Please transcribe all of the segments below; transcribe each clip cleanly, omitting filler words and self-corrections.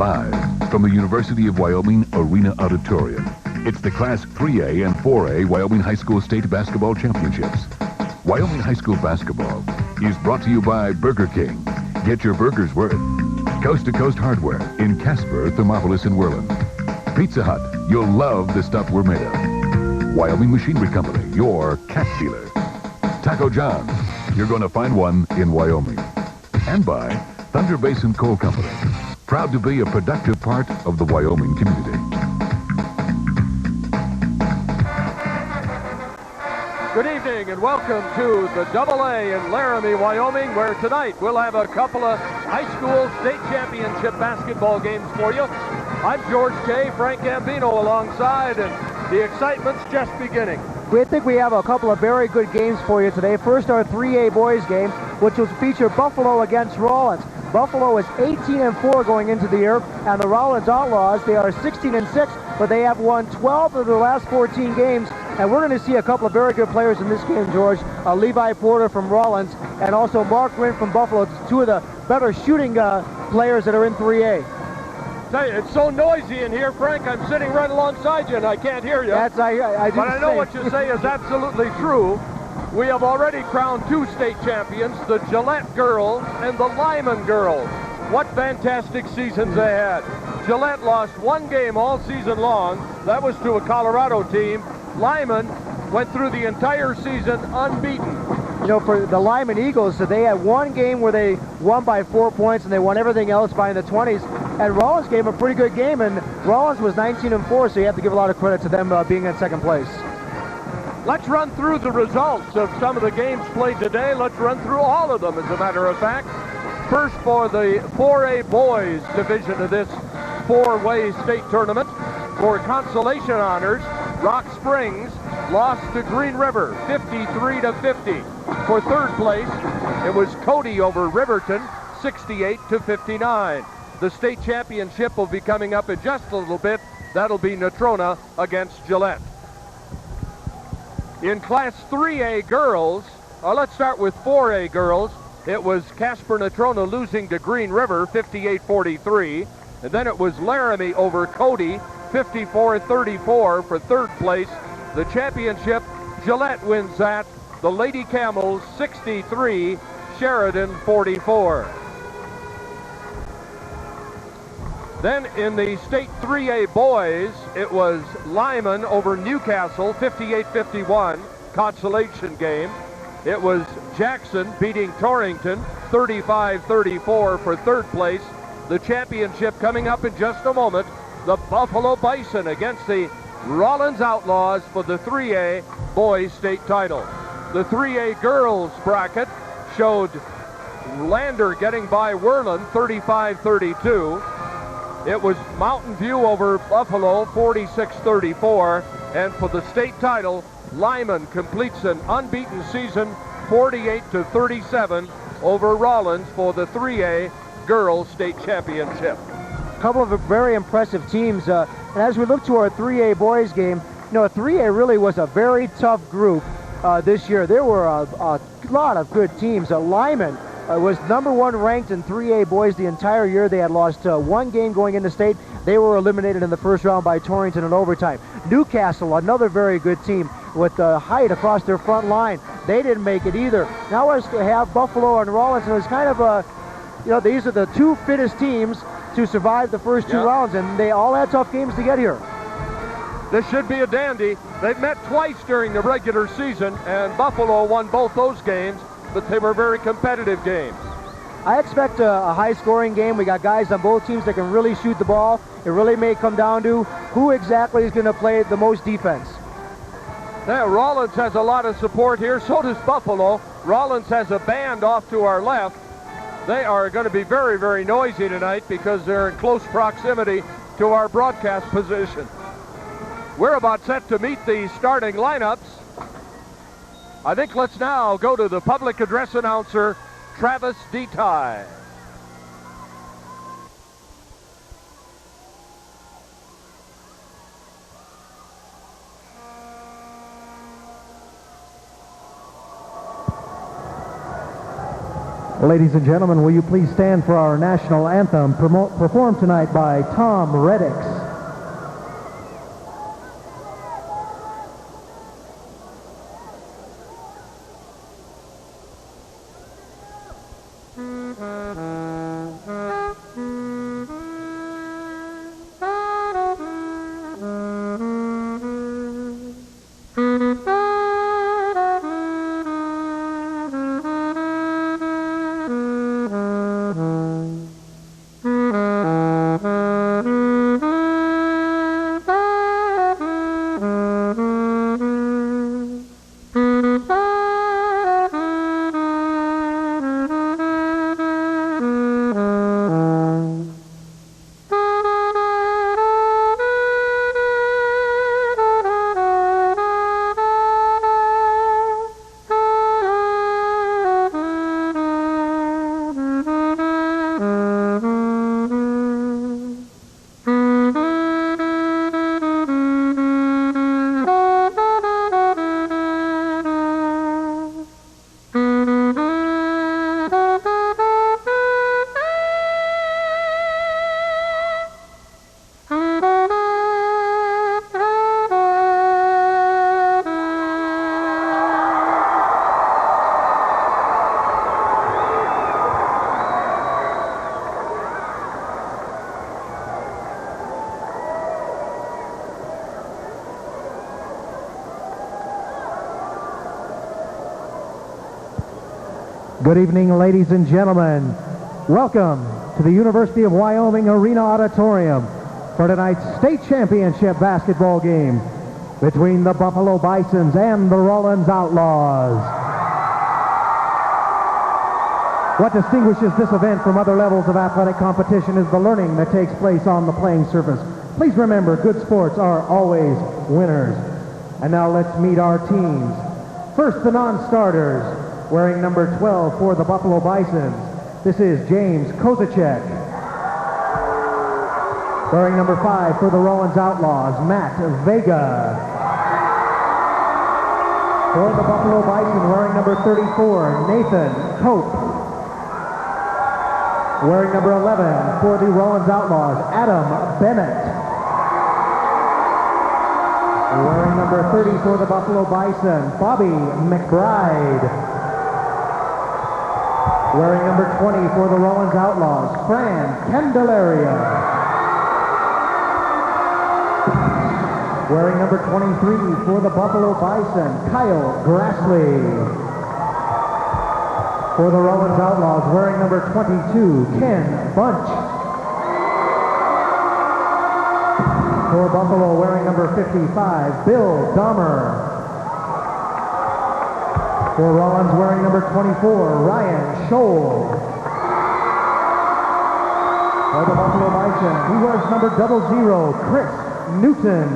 Live from the University of Wyoming Arena Auditorium, it's the Class 3A and 4A Wyoming High School State Basketball Championships. Wyoming High School Basketball is brought to you by Burger King. Get your burger's worth. Coast to Coast Hardware in Casper, Thermopolis, and Whirland. Pizza Hut, you'll love the stuff we're made of. Wyoming Machinery Company, your cat dealer. Taco John's, you're going to find one in Wyoming. And by Thunder Basin Coal Company, proud to be a productive part of the Wyoming community. Good evening and welcome to the AA in Laramie, Wyoming, where tonight we'll have a couple of high school state championship basketball games for you. I'm George K. Frank Gambino alongside, and the excitement's just beginning. We think we have a couple of very good games for you today. First, our 3A boys game, which will feature Buffalo against Rawlins. Buffalo is 18-4 going into the year, and the Rawlins Outlaws, they are 16-6, but they have won 12 of their last 14 games. And we're going to see a couple of very good players in this game, George. Levi Porter from Rawlins and also Mark Wynn from Buffalo. It's two of the better shooting players that are in 3A. Tell you, it's so noisy in here, Frank. I'm sitting right alongside you and I can't hear you. That's I but I know what you say is absolutely true. We have already crowned two state champions, the Gillette girls and the Lyman girls. What fantastic seasons they had. Gillette lost one game all season long. That was to a Colorado team. Lyman went through the entire season unbeaten. You know, for the Lyman Eagles, so they had one game where they won by 4 points and they won everything else by in the 20s. And Rollins gave a pretty good game, and Rollins was 19-4, so you have to give a lot of credit to them being in second place. Let's run through the results of some of the games played today. Let's run through all of them, as a matter of fact. First, for the 4A boys division of this four-way state tournament, for consolation honors, Rock Springs lost to Green River 53-50. For third place, it was Cody over Riverton 68-59. The state championship will be coming up in just a little bit. That'll be Natrona against Gillette. In Class 3A girls, let's start with 4A girls. It was Casper Natrona losing to Green River 58-43. And then it was Laramie over Cody 54-34 for third place. The championship, Gillette wins that. The Lady Camels 63, Sheridan 44. Then in the state 3A boys, it was Lyman over Newcastle 58-51, consolation game. It was Jackson beating Torrington 35-34 for third place. The championship coming up in just a moment. The Buffalo Bison against the Rawlins Outlaws for the 3A boys state title. The 3A girls bracket showed Lander getting by Whirland 35-32. It was Mountain View over Buffalo 46-34. And for the state title, Lyman completes an unbeaten season 48-37 over Rawlins for the 3A girls state championship. Couple of very impressive teams, and as we look to our 3A boys game, you know, 3A really was a very tough group this year. There were a lot of good teams. Lyman was #1 ranked in 3A boys the entire year. They had lost one game going into state. They were eliminated in the first round by Torrington in overtime. Newcastle, another very good team with height across their front line. They didn't make it either. Now us to have Buffalo and Rawlins, and it was kind of a, you know, these are the two fittest teams to survive the first two rounds, and they all had tough games to get here. This should be a dandy. They've met twice during the regular season, and Buffalo won both those games, but they were very competitive games. I expect a high-scoring game. We got guys on both teams that can really shoot the ball. It really may come down to who exactly is going to play the most defense. Yeah, Rawlins has a lot of support here. So does Buffalo. Rawlins has a band off to our left. They are going to be very, very noisy tonight because they're in close proximity to our broadcast position. We're about set to meet the starting lineups. I think let's now go to the public address announcer, Travis DeTie. Ladies and gentlemen, will you please stand for our national anthem performed tonight by Tom Reddix. Good evening, ladies and gentlemen. Welcome to the University of Wyoming Arena Auditorium for tonight's state championship basketball game between the Buffalo Bisons and the Rollins Outlaws. What distinguishes this event from other levels of athletic competition is the learning that takes place on the playing surface. Please remember, good sports are always winners. And now let's meet our teams. First, the non-starters. Wearing number 12 for the Buffalo Bisons, this is James Kozacek. Wearing number 5 for the Rollins Outlaws, Matt Vega. For the Buffalo Bison, wearing number 34, Nathan Cope. Wearing number 11 for the Rollins Outlaws, Adam Bennett. Wearing number 30 for the Buffalo Bison, Bobby McBride. Wearing number 20 for the Rollins Outlaws, Fran Candelaria. Wearing number 23 for the Buffalo Bison, Kyle Grassley. For the Rollins Outlaws, wearing number 22, Ken Bunch. For Buffalo, wearing number 55, Bill Dahmer. For Rollins, wearing number 24, Ryan Scholl. For the Buffalo Bison, he wears number 00, Chris Newton.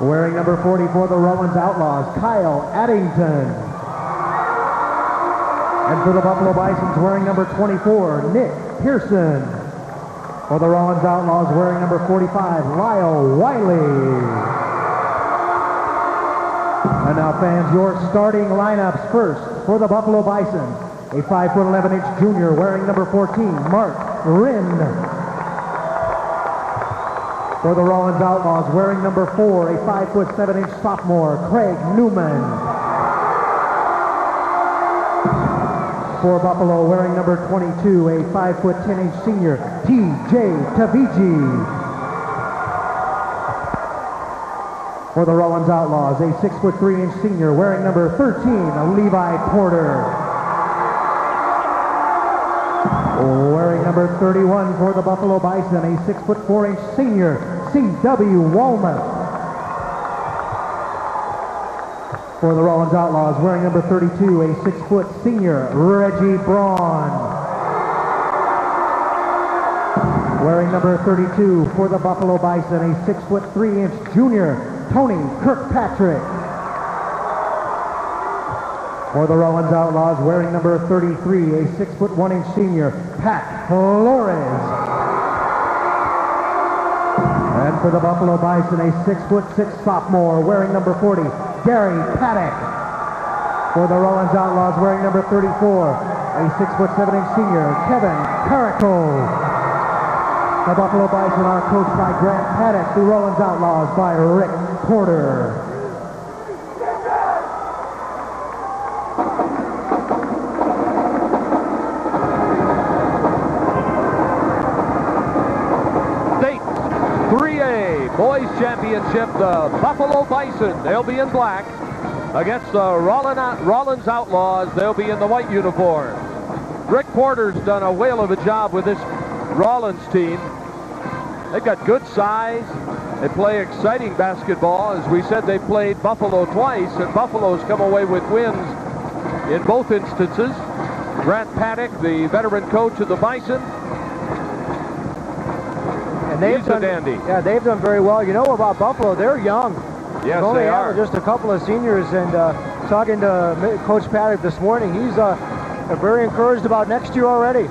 Wearing number 40 for the Rollins Outlaws, Kyle Addington. And for the Buffalo Bisons, wearing number 24, Nick Pearson. For the Rollins Outlaws, wearing number 45, Lyle Wiley. And now, fans, your starting lineups. First, for the Buffalo Bison, a 5'11" junior wearing number 14, Mark Rind. For the Rollins Outlaws, wearing number 4, a 5'7" sophomore, Craig Newman. For Buffalo, wearing number 22, a 5'10" senior, T.J. Tavigi. For the Rollins Outlaws, a 6'3" senior wearing number 13, Levi Porter. Wearing number 31 for the Buffalo Bison, a 6'4" senior, C.W. Walnut. For the Rollins Outlaws, wearing number 32, a 6' senior, Reggie Braun. Wearing number 32 for the Buffalo Bison, a 6'3" junior, Tony Kirkpatrick. For the Rollins Outlaws, wearing number 33, a 6'1" senior, Pat Flores. And for the Buffalo Bison, a 6'6" sophomore, wearing number 40, Gary Paddock. For the Rollins Outlaws, wearing number 34, a 6'7" senior, Kevin Carrico. The Buffalo Bison are coached by Grant Paddock. The Rollins Outlaws by Rick Porter. State 3A Boys Championship, the Buffalo Bison. They'll be in black against the Rollins Outlaws. They'll be in the white uniform. Rick Porter's done a whale of a job with this Rollins team. They've got good size. They play exciting basketball. As we said, they played Buffalo twice, and Buffalo's come away with wins in both instances. Grant Paddock, the veteran coach of the Bison. And he's a dandy. Yeah, they've done very well. You know about Buffalo, they're young. Yes, only they are. Just a couple of seniors, and talking to Coach Paddock this morning, he's very encouraged about next year already.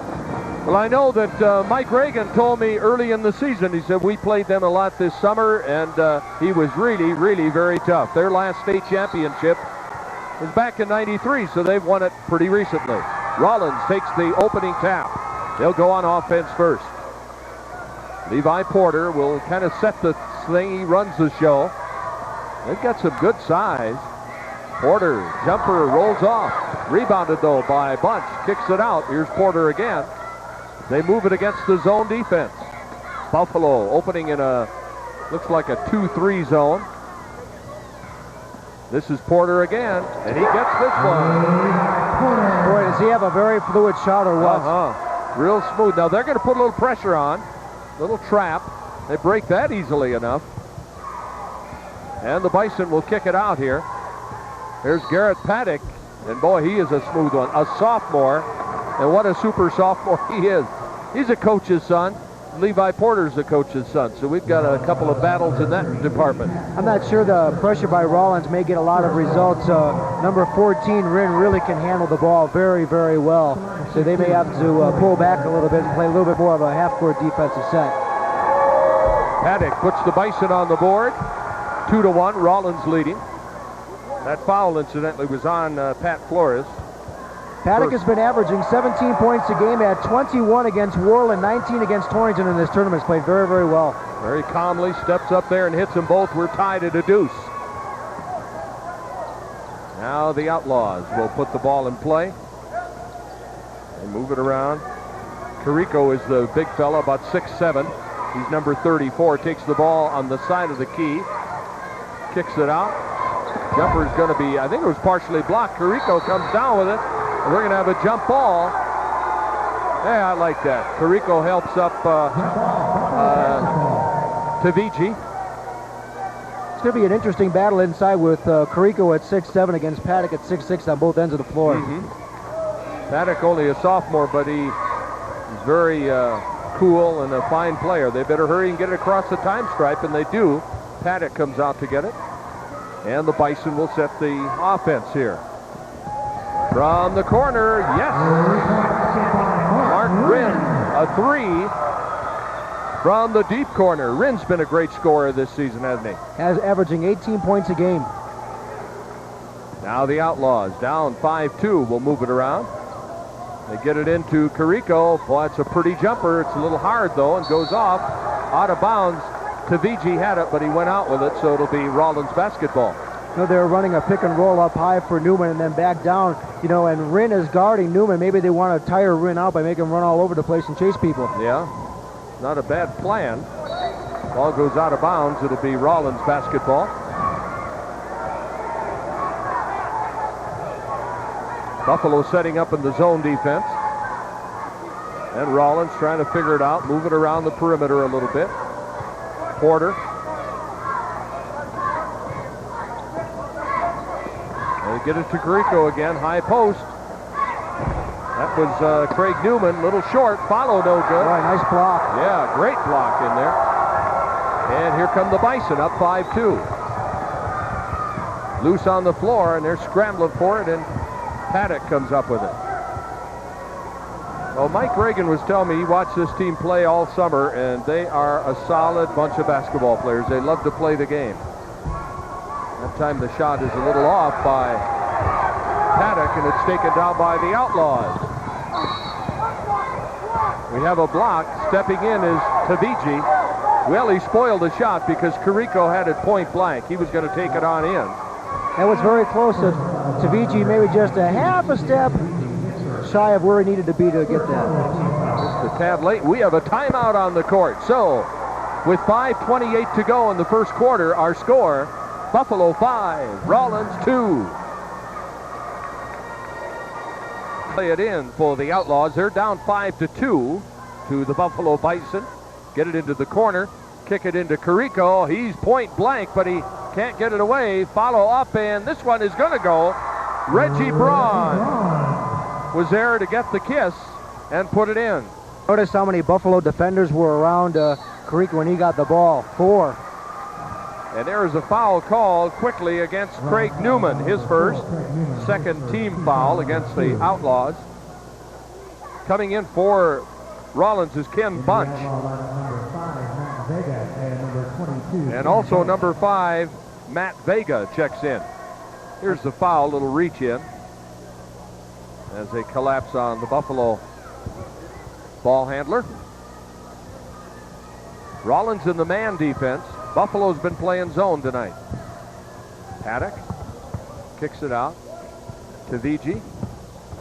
Well, I know that Mike Reagan told me early in the season, he said, we played them a lot this summer, and he was really, really very tough. Their last state championship was back in '93, so they've won it pretty recently. Rollins takes the opening tap. They'll go on offense first. Levi Porter will kind of set the thing. He runs the show. They've got some good size. Porter, jumper, rolls off. Rebounded, though, by Bunch. Kicks it out. Here's Porter again. They move it against the zone defense. Buffalo opening in a, looks like a 2-3 zone. This is Porter again, and he gets this one. Boy, does he have a very fluid shot or what? Real smooth. Now they're going to put a little pressure on. Little trap. They break that easily enough. And the Bison will kick it out here. Here's Garrett Paddock, and boy, he is a smooth one. A sophomore, and what a super sophomore he is. He's a coach's son. Levi Porter's a coach's son, so we've got a couple of battles in that department. I'm not sure the pressure by Rollins may get a lot of results. Number 14, Rin, really can handle the ball very, very well. So they may have to pull back a little bit and play a little bit more of a half-court defensive set. Paddock puts the Bison on the board. 2-1, Rollins leading. That foul, incidentally, was on Pat Flores. Paddock has been averaging 17 points a game, at 21 against Worland, 19 against Torrington in this tournament. He's played very, very well. Very calmly steps up there and hits them both. We're tied at a deuce. Now the Outlaws will put the ball in play and move it around. Carrico is the big fella, about 6'7". He's number 34. Takes the ball on the side of the key. Kicks it out. Jumper is going to be, I think it was partially blocked. Carrico comes down with it. We're going to have a jump ball. Yeah, I like that. Carrico helps up Tavici. It's going to be an interesting battle inside with Carrico at 6'7" against Paddock at 6'6" on both ends of the floor. Paddock only a sophomore, but he's very cool and a fine player. They better hurry and get it across the time stripe, and they do. Paddock comes out to get it. And the Bison will set the offense here. From the corner, yes. Mark Rin, a three from the deep corner. Rin's been a great scorer this season, hasn't he? Has averaging 18 points a game. Now the Outlaws down 5-2. We'll move it around. They get it into Carrico. Boy, it's a pretty jumper. It's a little hard, though, and goes off. Out of bounds. Tavici had it, but he went out with it, so it'll be Rollins basketball. You know, they're running a pick and roll up high for Newman and then back down, you know, and Rin is guarding Newman. Maybe they want to tire Rin out by making him run all over the place and chase people. Yeah, not a bad plan. Ball goes out of bounds. It'll be Rollins basketball. Buffalo setting up in the zone defense. And Rollins trying to figure it out, move it around the perimeter a little bit. Porter. They get it to Carrico again, high post. That was Craig Newman, little short, follow no good. Boy, nice block. Yeah, great block in there. And here come the Bison, up 5-2. Loose on the floor, and they're scrambling for it, and Paddock comes up with it. Well, Mike Reagan was telling me he watched this team play all summer, and they are a solid bunch of basketball players. They love to play the game. That time the shot is a little off by Paddock, and it's taken down by the Outlaws. We have a block. Stepping in is Taviji. Well, he spoiled the shot because Carrico had it point blank. He was going to take it on in. That was very close to Taviji, maybe just a half a step shy of where he needed to be to get that. Just a tad late. We have a timeout on the court. So, with 5:28 to go in the first quarter, our score, Buffalo 5, Rollins 2. Play it in for the Outlaws. They're down 5-2 to the Buffalo Bison. Get it into the corner. Kick it into Carrico. He's point blank, but he can't get it away. Follow up, and this one is going to go. Reggie Braun was there to get the kiss and put it in. Notice how many Buffalo defenders were around Carrico when he got the ball. 4. And there is a foul called quickly against Craig Newman, his first, second team foul against the Outlaws. Coming in for Rollins is Ken Bunch. And also number 5, Matt Vega checks in. Here's the foul, little reach in as they collapse on the Buffalo ball handler. Rollins in the man defense. Buffalo's been playing zone tonight. Paddock kicks it out to Vigi.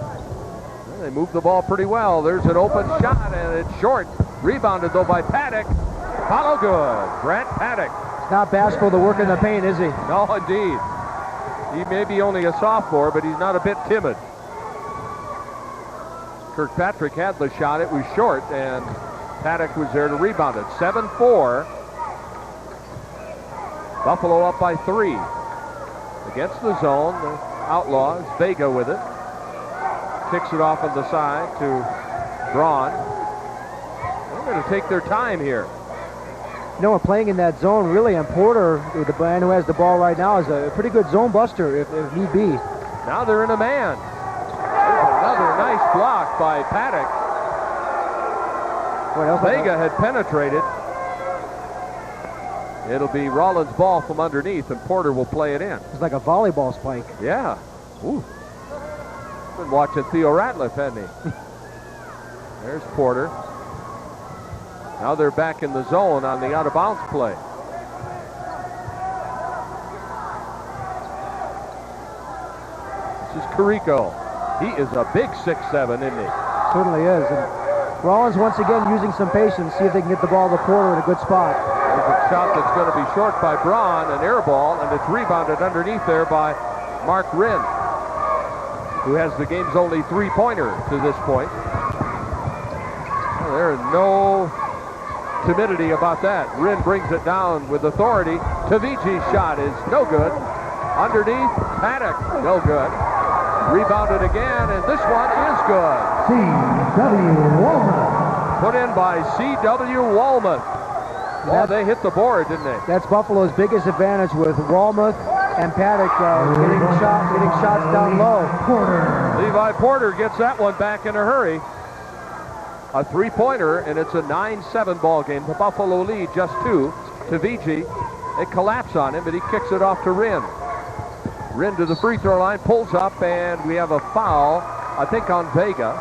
Well, they move the ball pretty well. There's an open shot, and it's short. Rebounded, though, by Paddock. Follow good. Grant Paddock. He's not bashful to work in the paint, is he? No, indeed. He may be only a sophomore, but he's not a bit timid. Kirkpatrick had the shot. It was short, and Paddock was there to rebound it. 7-4. Buffalo up by 3. Against the zone, the Outlaws. Vega with it. Kicks it off on the side to Braun. They're going to take their time here. You know, playing in that zone, really, and Porter, the man who has the ball right now, is a pretty good zone buster if need be. Now they're in a man. There's another nice block by Paddock. Vega had penetrated. It'll be Rollins' ball from underneath, and Porter will play it in. It's like a volleyball spike. Yeah. Ooh. Been watching Theo Ratliff, hadn't he? There's Porter. Now they're back in the zone on the out-of-bounds play. This is Carrico. He is a big 6'7", isn't he? Certainly is. And Rollins once again using some patience, see if they can get the ball to Porter in a good spot. There's a shot that's going to be short by Braun, an air ball, and it's rebounded underneath there by Mark Wren, who has the game's only three-pointer to this point. Well, there is no timidity about that. Wren brings it down with authority. Tavici's shot is no good. Underneath, Paddock, no good. Rebounded again, and this one is good. C.W. Walnut. Put in by C.W. Walnut. Oh, they hit the board, didn't they? That's Buffalo's biggest advantage with Walnut and Paddock getting shots down low. Porter. Levi Porter gets that one back in a hurry. A three-pointer, and it's a 9-7 ball game. The Buffalo lead just 2 to Vigi. They collapse on him, but he kicks it off to Wren. Wren to the free throw line, pulls up, and we have a foul, I think, on Vega.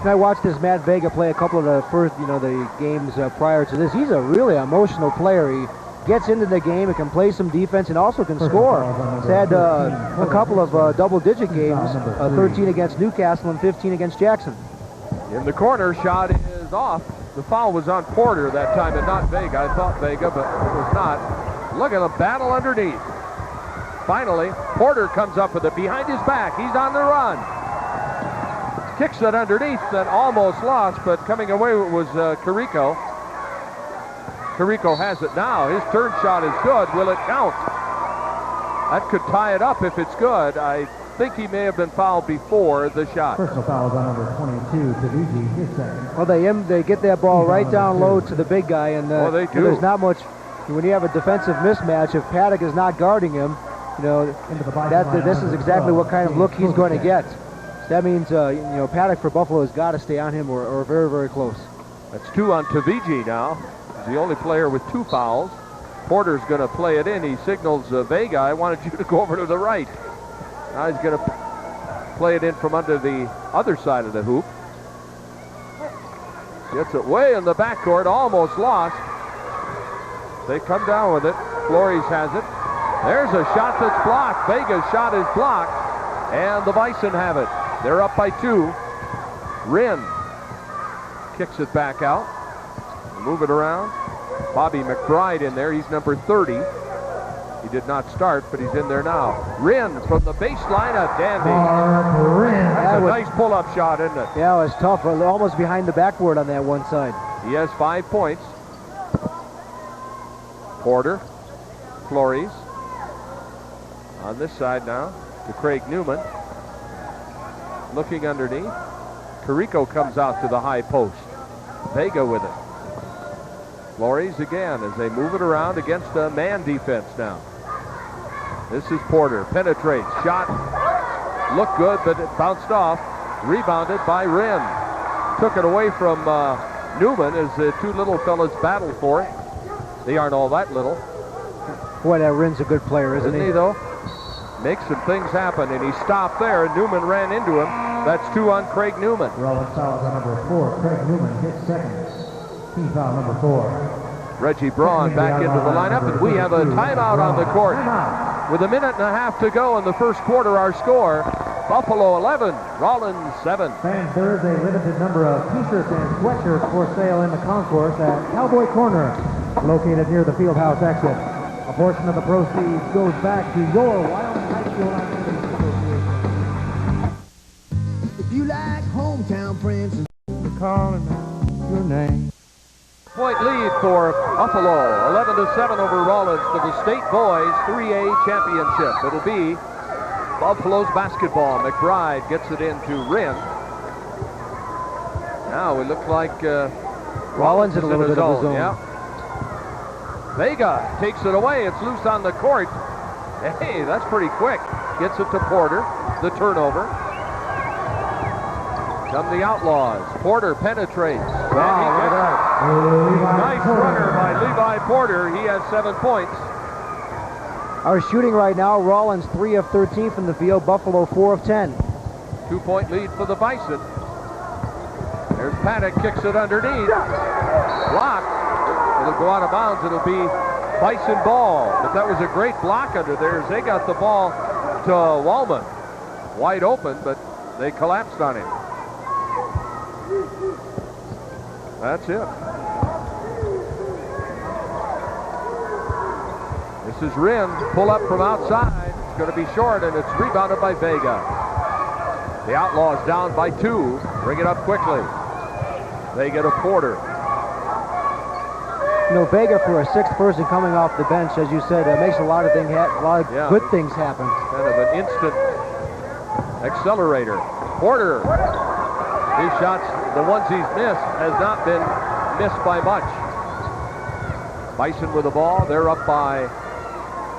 And I watched this Matt Vega play a couple of the first, the games prior to this. He's a really emotional player. He gets into the game, he can play some defense, and also can score. He's had a couple of double-digit games, 13 against Newcastle and 15 against Jackson. In the corner, shot is off. The foul was on Porter that time and not Vega. I thought Vega, but it was not. Look at the battle underneath. Finally, Porter comes up with it behind his back. He's on the run. Kicks it underneath and almost lost, but coming away was Carrico. Carrico has it now. His turn shot is good. Will it count? That could tie it up if it's good. I think he may have been fouled before the shot. Personal foul is on number 22, Tavigi, his second. Well, they get that ball right down low to the big guy, and they do. There's not much. When you have a defensive mismatch, if Paddock is not guarding him, this is exactly what kind of look he's going to get. That means Paddock for Buffalo has got to stay on him or very, very close. That's 2 on Tavigi now. He's the only player with 2 fouls. Porter's going to play it in. He signals Vega, I wanted you to go over to the right. Now he's going to play it in from under the other side of the hoop. Gets it way in the backcourt, almost lost. They come down with it. Flores has it. There's a shot that's blocked. Vega's shot is blocked, and the Bison have it. They're up by 2. Wren kicks it back out. Move it around. Bobby McBride in there. He's number 30. He did not start, but he's in there now. Wren from the baseline, a dandy. That's a nice pull-up shot, isn't it? Yeah, it was tough. Almost behind the backboard on that one side. He has 5 points. Porter, Flores. On this side now to Craig Newman. Looking underneath. Carrico comes out to the high post. Vega with it. Flores again as they move it around against a man defense now. This is Porter. Penetrates. Shot. Looked good, but it bounced off. Rebounded by Wren. Took it away from Newman as the 2 little fellas battled for it. They aren't all that little. Boy, that Wren's a good player, isn't he? Though? Makes some things happen, and he stopped there, and Newman ran into him. That's 2 on Craig Newman. Rollins fouls on number 4. Craig Newman hits second. Team foul number 4. Reggie Braun back into the lineup, and we have a timeout on the court. With 1.5 minutes to go in the first quarter, our score, Buffalo 11, Rollins 7. Fans, there is a limited number of t-shirts and sweatshirts for sale in the concourse at Cowboy Corner, located near the Fieldhouse exit. A portion of the proceeds goes back to your Wyoming High School Activities Association. If you like hometown friends and Calling your name. Point lead for Buffalo, 11-7 over Rollins for the State Boys 3A Championship. It'll be Buffalo's basketball. McBride gets it into Wren. Now it looks like Rollins in a little bit of a zone. Yeah. Vega takes it away. It's loose on the court. Hey, that's pretty quick. Gets it to Porter. The turnover. Come the Outlaws. Porter penetrates. Wow, look at that. Nice runner by Levi Porter. He has 7 points. Our shooting right now, Rollins 3 of 13 from the field, Buffalo 4 of 10. 2-point lead for the Bison. There's Paddock, kicks it underneath. Blocked. It'll go out of bounds. It'll be Bison ball. But that was a great block under there as they got the ball to Wallman. Wide open, but they collapsed on him. That's it. This is Wren. Pull up from outside. It's going to be short, and it's rebounded by Vega. The Outlaws down by 2. Bring it up quickly. Vega to Porter. You know, Vega for a 6th person coming off the bench, as you said, makes a lot of good things happen. Kind of an instant accelerator. Porter. His shots, the ones he's missed, has not been missed by much. Bison with the ball. They're up by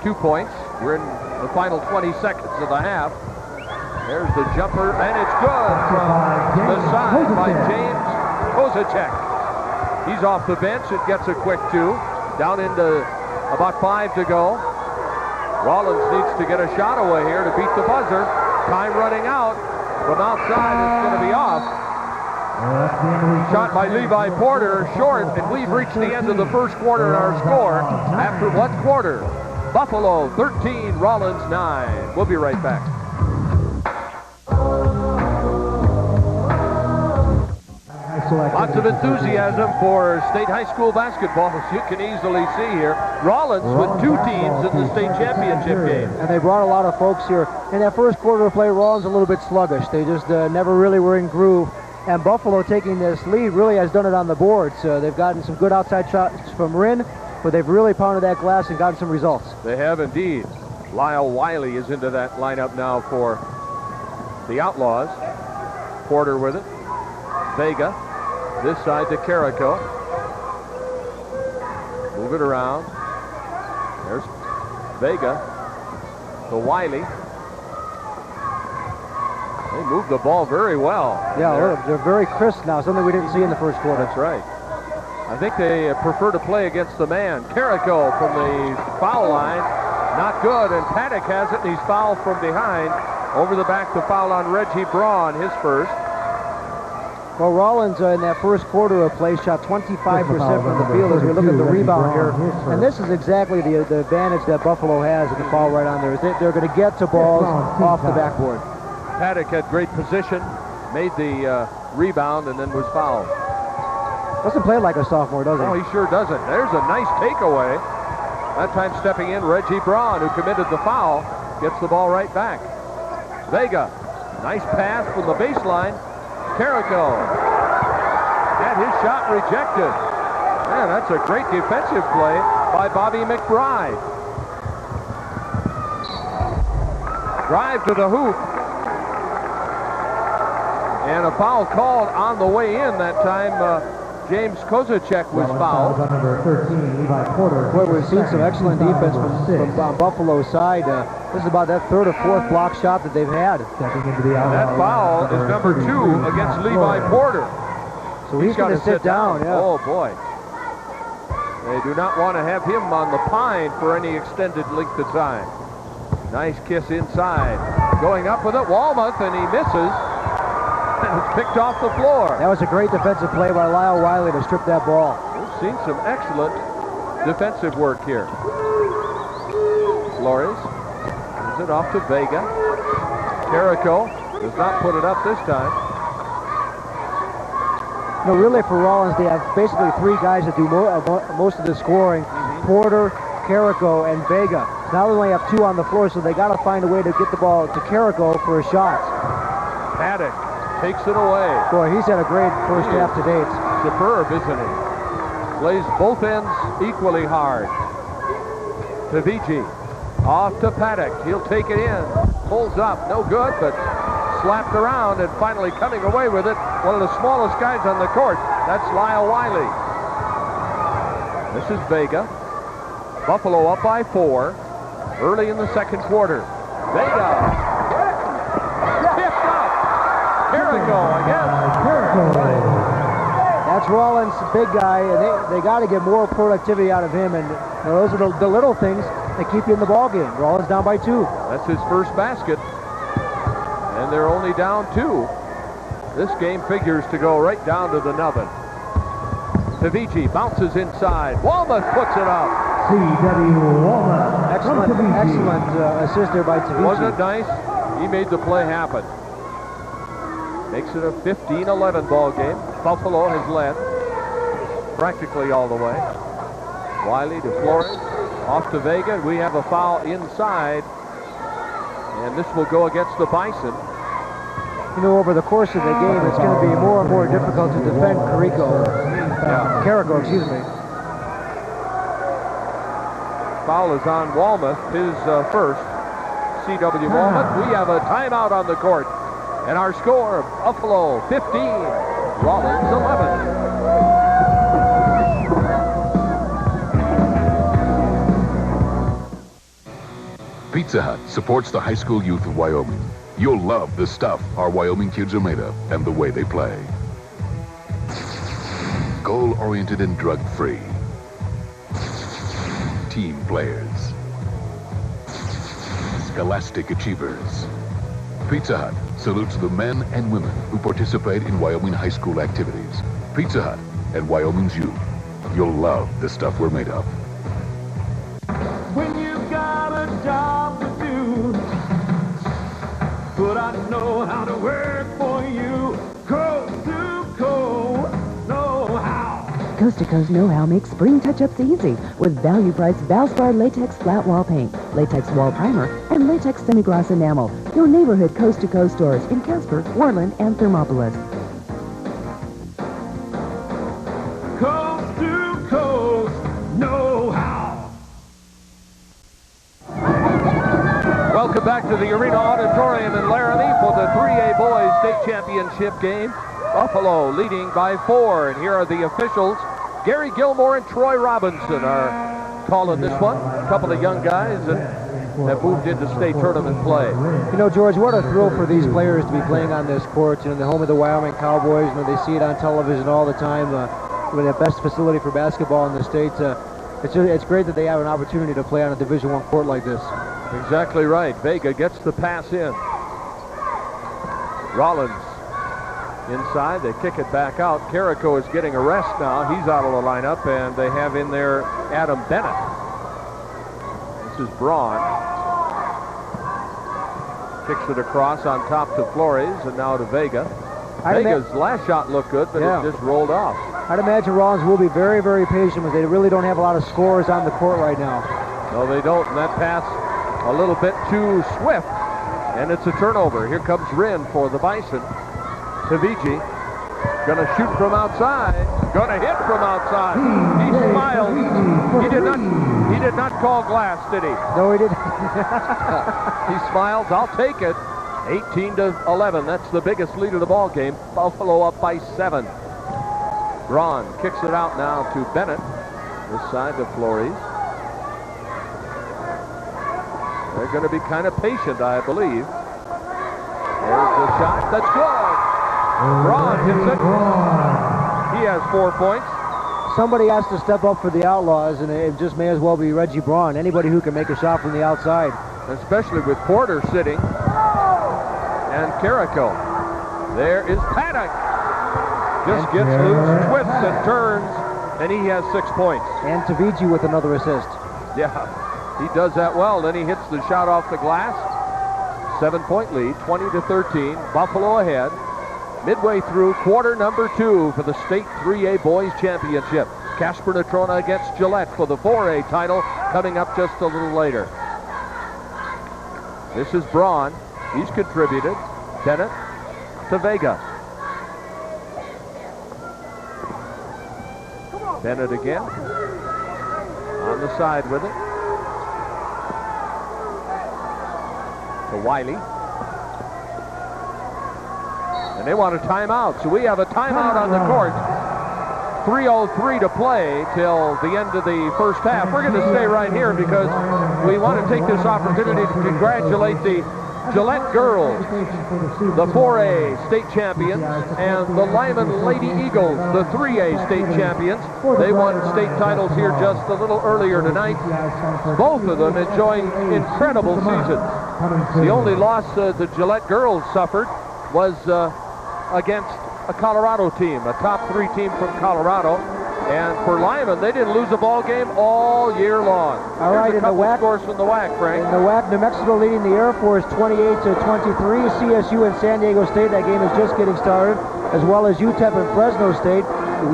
2 points. We're in the final 20 seconds of the half. There's the jumper, and it's good from the side by James Kozachek. He's off the bench and gets a quick 2. Down into about 5 to go. Rollins needs to get a shot away here to beat the buzzer. Time running out. From outside, it's going to be off. Shot by Levi Porter, short, and we've reached the end of the first quarter in our score. After 1 quarter, Buffalo 13, Rollins 9. We'll be right back. Lots of enthusiasm for state high school basketball, as you can easily see here. Rollins with 2 teams in the state championship game. And they brought a lot of folks here. In that first quarter of play, Rollins a little bit sluggish. They just never really were in groove. And Buffalo taking this lead really has done it on the board. So they've gotten some good outside shots from Wren, but they've really pounded that glass and gotten some results. They have indeed. Lyle Wiley is into that lineup now for the Outlaws. Porter with it. Vega. This side to Carrico. Move it around. There's Vega to Wiley. They move the ball very well. Yeah, they're very crisp now, something we didn't see in the first quarter. That's right. I think they prefer to play against the man. Carrico from the foul line. Not good, and Paddock has it, and he's fouled from behind. Over the back, the foul on Reggie Braun, his first. Well, Rollins in that first quarter of play shot 25% from the field as we look at the rebound here. And this is exactly the advantage that Buffalo has with the foul right on there. They're going to get to balls off the backboard. Paddock had great position, made the rebound, and then was fouled. Doesn't play like a sophomore, does he? No, he sure doesn't. There's a nice takeaway. That time stepping in, Reggie Braun, who committed the foul, gets the ball right back. Vega, nice pass from the baseline. Carrico had his shot rejected. Man, that's a great defensive play by Bobby McBride. Drive to the hoop. And a foul called on the way in that time. James Kozacek was fouled. Number 13, Levi Porter. Boy, we've seen some excellent defense from Buffalo's side. This is about that third or fourth block shot that they've had. Stepping into the That foul is number 2 against Levi Porter. So he's going to sit down. Yeah. Oh, boy. They do not want to have him on the pine for any extended length of time. Nice kiss inside. Going up with it, Walmuth, and he misses. And it's picked off the floor. That was a great defensive play by Lyle Wiley to strip that ball. We've seen some excellent defensive work here. Flores gives it off to Vega. Carrico does not put it up this time. No, really for Rollins, they have basically 3 guys that do most of the scoring. Porter, Carrico, and Vega. Now they only have 2 on the floor, so they got to find a way to get the ball to Carrico for a shot. Paddock takes it away. Boy, he's had a great first half to date. Superb, isn't he? Plays both ends equally hard. Tavigi off to Paddock. He'll take it in. Pulls up. No good, but slapped around and finally coming away with it. One of the smallest guys on the court. That's Lyle Wiley. This is Vega. Buffalo up by 4 early in the second quarter. Vega. Carrico again. That's Rollins, big guy, and they got to get more productivity out of him. And those are the little things that keep you in the ball game. Rollins down by 2. That's his first basket, and they're only down 2. This game figures to go right down to the nubbin. Tavigi bounces inside. Walmuth puts it up. C.W. Walmuth. Excellent assist there by Tavigi. Wasn't it nice? He made the play happen. Makes it a 15-11 ball game. Buffalo has led practically all the way. Wiley to Flores, off to Vega. We have a foul inside, and this will go against the Bison. You know, over the course of the game, it's going to be more and more difficult to defend Carrico, excuse me. Foul is on Walmuth, his first. C.W. Walmuth. We have a timeout on the court. And our score, Buffalo 15, Rollins 11. Pizza Hut supports the high school youth of Wyoming. You'll love the stuff our Wyoming kids are made of and the way they play. Goal-oriented and drug-free. Team players. Scholastic achievers. Pizza Hut salutes the men and women who participate in Wyoming high school activities. Pizza Hut and Wyoming's youth. You'll love the stuff we're made of. When you've got a job to do, but I know how to work for you. Coast to coast, know how. Coast to Coast Know-How makes spring touch-ups easy with value-priced Valspar latex flat wall paint, latex wall primer, and latex semi-gloss enamel. Your neighborhood Coast to Coast stores in Casper, Worland, and Thermopolis. Coast to coast, know-how. Welcome back to the Arena Auditorium in Laramie for the 3A Boys State Championship game. Buffalo leading by 4, and here are the officials. Gary Gilmore and Troy Robinson are calling this one. A couple of young guys that have moved into state tournament play. You know, George, what a thrill for these players to be playing on this court. You know, the home of the Wyoming Cowboys. You know, they see it on television all the time. With the best facility for basketball in the state. It's great that they have an opportunity to play on a Division I court like this. Exactly right. Vega gets the pass in. Rollins inside. They kick it back out. Carrico is getting a rest now. He's out of the lineup, and they have in there Adam Bennett. This is Braun. Kicks it across on top to Flores, and now to Vega. Vega's last shot looked good, but it just rolled off. I'd imagine Rollins will be very, very patient, but they really don't have a lot of scorers on the court right now. No, they don't, and that pass a little bit too swift, and it's a turnover. Here comes Wren for the Bison. Tavigi gonna shoot from outside, gonna hit from outside. He smiled. He did not call glass, did he? No, he didn't. He smiles. I'll take it. 18-11. That's the biggest lead of the ball game. Buffalo up by 7. Braun kicks it out now to Bennett. This side to Flores. They're going to be kind of patient, I believe. There's the shot. That's good. Braun hits it. He has 4 points. Somebody has to step up for the Outlaws, and it just may as well be Reggie Braun. Anybody who can make a shot from the outside. Especially with Porter sitting. And Carrico. There is Paddock. Just gets loose, twists and turns, and he has 6 points. And Tavigi with another assist. Yeah, he does that well. Then he hits the shot off the glass. 7-point lead, 20-13. Buffalo ahead. Midway through quarter number 2 for the State 3A Boys Championship. Casper Natrona against Gillette for the 4A title coming up just a little later. This is Braun. He's contributed. Bennett to Vega. Bennett again. On the side with it. To Wiley. And they want a timeout. So we have a timeout on the court. 3:03 to play till the end of the first half. We're going to stay right here because we want to take this opportunity to congratulate the Gillette girls, the 4A state champions, and the Lyman Lady Eagles, the 3A state champions. They won state titles here just a little earlier tonight. Both of them enjoying incredible seasons. The only loss the Gillette girls suffered was against a Colorado team, a top 3 team from Colorado. And for Lyman, they didn't lose a ball game all year long. All right, in the WAC scores from the WAC, Frank. In the WAC, New Mexico leading the Air Force 28-23. CSU and San Diego State, that game is just getting started, as well as UTEP and Fresno State.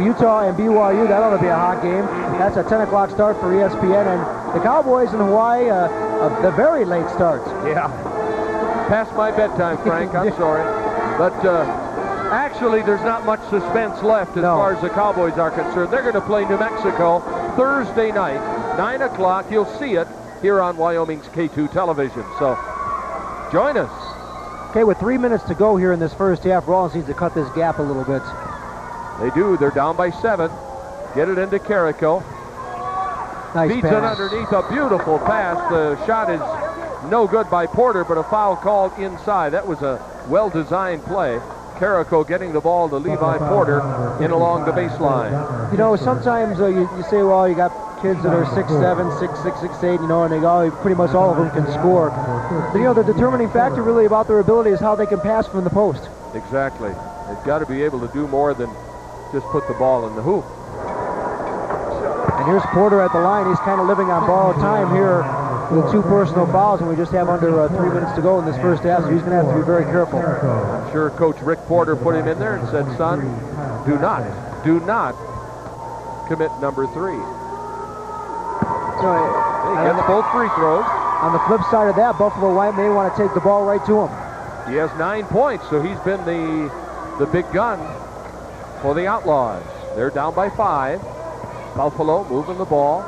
Utah and BYU, that ought to be a hot game. That's a 10 o'clock start for ESPN. And the Cowboys in Hawaii, the very late start. Yeah. Past my bedtime, Frank. I'm sorry. But actually, there's not much suspense left as far as the Cowboys are concerned. They're going to play New Mexico Thursday night, 9 o'clock. You'll see it here on Wyoming's K2 television. So join us. Okay, with 3 minutes to go here in this first half, Rollins needs to cut this gap a little bit. They do. They're down by 7. Get it into Carrico. Nice Beats pass. it underneath. A beautiful pass. The shot is no good by Porter, but a foul called inside. That was a well-designed play. Carrico getting the ball to Levi Porter in along the baseline. You know, sometimes you say, well, you got kids that are 6'7", 6'6", 6'8", you know, and pretty much all of them can score. But, you know, the determining factor really about their ability is how they can pass from the post. Exactly. They've got to be able to do more than just put the ball in the hoop. And here's Porter at the line. He's kind of living on borrowed time here with 2 personal fouls, and we just have under 3 minutes to go in this first half, so he's going to have to be very careful. I'm sure Coach Rick Porter put him in there and said, son, do not commit number 3. So, he gets both free throws. On the flip side of that, Buffalo White may want to take the ball right to him. He has 9 points, so he's been the big gun for the Outlaws. They're down by 5. Buffalo moving the ball.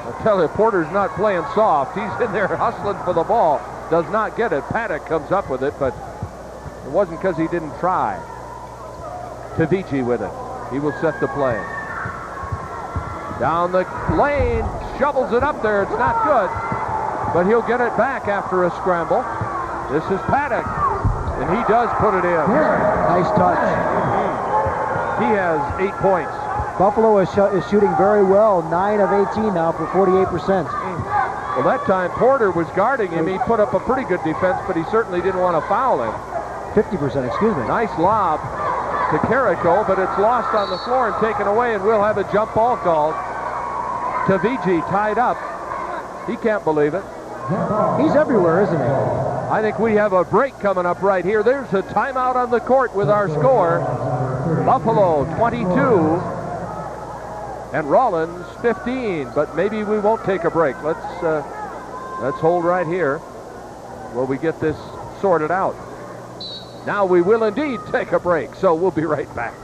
I tell you, Porter's not playing soft. He's in there hustling for the ball. Does not get it. Paddock comes up with it, but it wasn't because he didn't try. Tavigi with it. He will set the play. Down the lane, shovels it up there. It's not good, but he'll get it back after a scramble. This is Paddock, and he does put it in. Nice touch. He has 8 points. Buffalo is shooting very well, 9 of 18 now for 48%. Well, that time Porter was guarding him. He put up a pretty good defense, but he certainly didn't want to foul him. 50%, excuse me. Nice lob to Carrico, but it's lost on the floor and taken away, and we'll have a jump ball called. Tavigi tied up. He can't believe it. He's everywhere, isn't he? I think we have a break coming up right here. There's a timeout on the court with our score. Buffalo 22 and Rollins 15, but maybe we won't take a break. Let's hold right here while we get this sorted out. Now we will indeed take a break, so we'll be right back.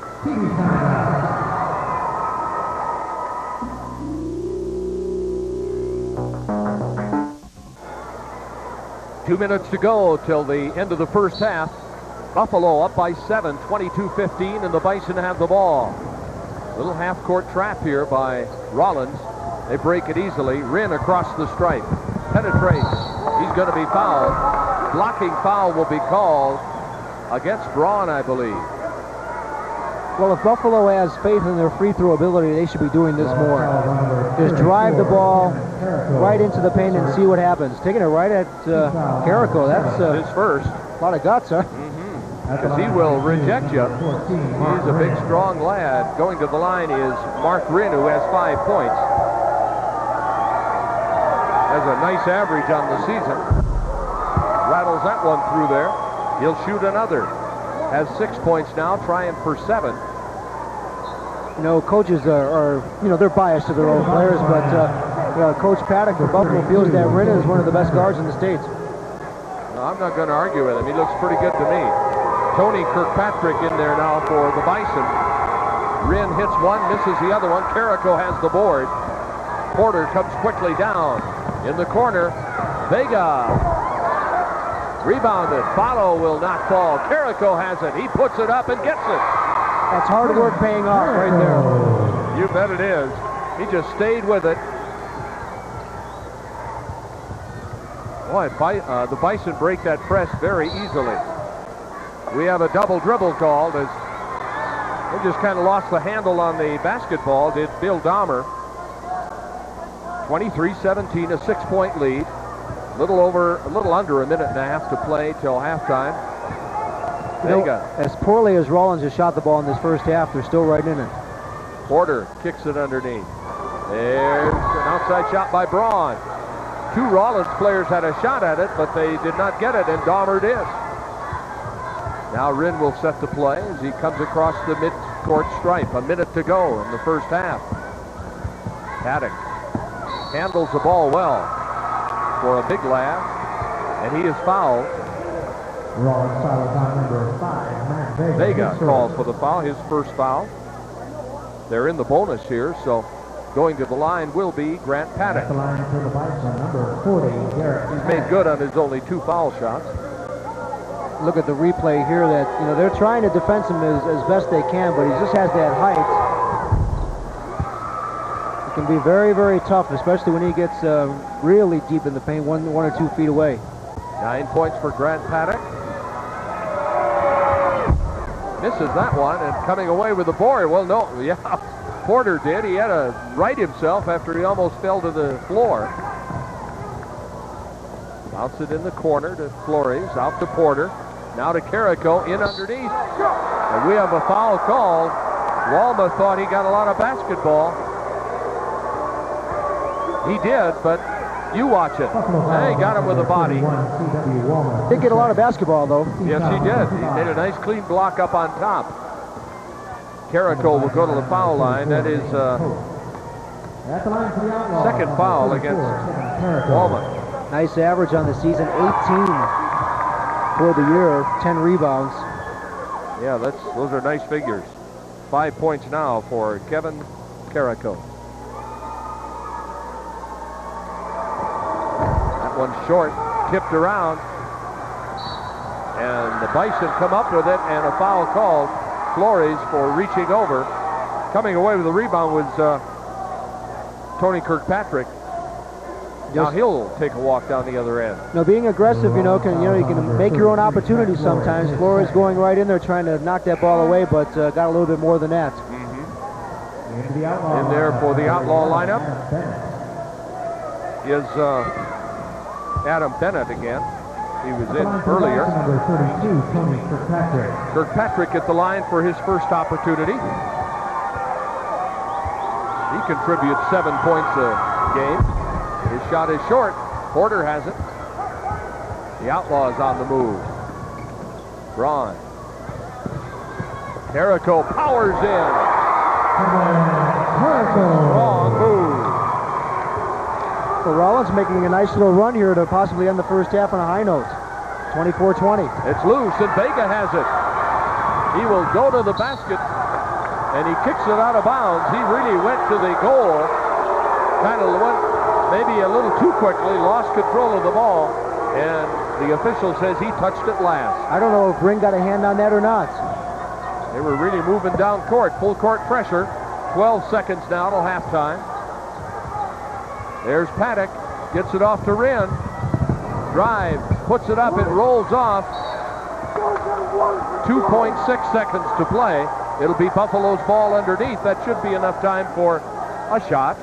2 minutes to go till the end of the first half. Buffalo up by 7, 22-15, and the Bison have the ball. Little half-court trap here by Rollins. They break it easily. Wren across the stripe. Penetrates. He's going to be fouled. Blocking foul will be called against Braun, I believe. Well, if Buffalo has faith in their free throw ability, they should be doing this more. Just drive the ball right into the paint and see what happens. Taking it right at Carrico. That's his first. A lot of guts, huh? Because he will reject you. He's a big, strong lad. Going to the line is Mark Wren, who has 5 points. Has a nice average on the season. Rattles that one through there. He'll shoot another. Has 6 points now, trying for 7. You know, coaches are they're biased to their own players, but Coach Paddock for Buffalo feels that Wren is one of the best guards in the States. No, I'm not going to argue with him. He looks pretty good to me. Tony Kirkpatrick in there now for the Bison. Wren hits one, misses the other one. Carrico has the board. Porter comes quickly down. In the corner, Vega. Rebounded. Follow will not fall. Carrico has it. He puts it up and gets it. That's hard work paying off right there. You bet it is. He just stayed with it. Boy, the Bison break that press very easily. We have a double dribble called as they just kind of lost the handle on the basketball, did Bill Dahmer. 23-17, a 6-point lead. A little under a minute and a half to play till halftime. Vega. As poorly as Rollins has shot the ball in this first half, they're still right in it. Porter kicks it underneath. There's an outside shot by Braun. 2 Rollins players had a shot at it, but they did not get it, and Dahmer did. Now Wren will set the play as he comes across the mid-court stripe. A minute to go in the first half. Paddock handles the ball well for a big lad, and he is fouled. Rollins fouled by number 5, Vega calls for the foul, his first foul. They're in the bonus here, so going to the line will be Grant Paddock. At the line for the Bison, number 40, Garrett. He's made good on his only 2 foul shots. Look at the replay here that, they're trying to defend him as best they can, but he just has that height. It can be very, very tough, especially when he gets really deep in the paint, one or 2 feet away. 9 points for Grant Paddock. Misses that one, and coming away with the board. Well, no, yeah, Porter did. He had to right himself after he almost fell to the floor. Bounce it in the corner to Flores, out to Porter. Now to Carrico, in underneath. And we have a foul called. Walma thought he got a lot of basketball. He did, but you watch it. Hey, got him with a body. Did get a lot of basketball, though. Yes, he did. He made a nice clean block up on top. Carrico will go to the foul line. That is second foul against Walma. Nice average on the season, 18 for the year, 10 rebounds. Yeah, those are nice figures. 5 points now for Kevin Carrico. That one short, tipped around. And the Bison come up with it, and a foul called. Flores for reaching over. Coming away with the rebound was Tony Kirkpatrick. Now he'll take a walk down the other end. Being aggressive, you can make your own opportunities sometimes. Flores going right in there trying to knock that ball away, but got a little bit more than that. In there for the outlaw lineup is Adam Bennett again. He was in earlier. Number 32, Tony Kirkpatrick. Kirkpatrick at the line for his first opportunity. He contributes 7 points a game. His shot is short. Porter has it. The Outlaws on the move. Braun. Carrico powers in. Strong move. So Rollins making a nice little run here to possibly end the first half on a high note. 24-20. It's loose, and Vega has it. He will go to the basket, and he kicks it out of bounds. He really went to the goal. Kind of went maybe a little too quickly, lost control of the ball, and the official says he touched it last. I don't know if Ring got a hand on that or not. They were really moving down court, full court pressure. 12 seconds now till halftime. There's Paddock, gets it off to Wren. Drive, puts it up, it rolls off. 2.6 seconds to play. It'll be Buffalo's ball underneath. That should be enough time for a shot.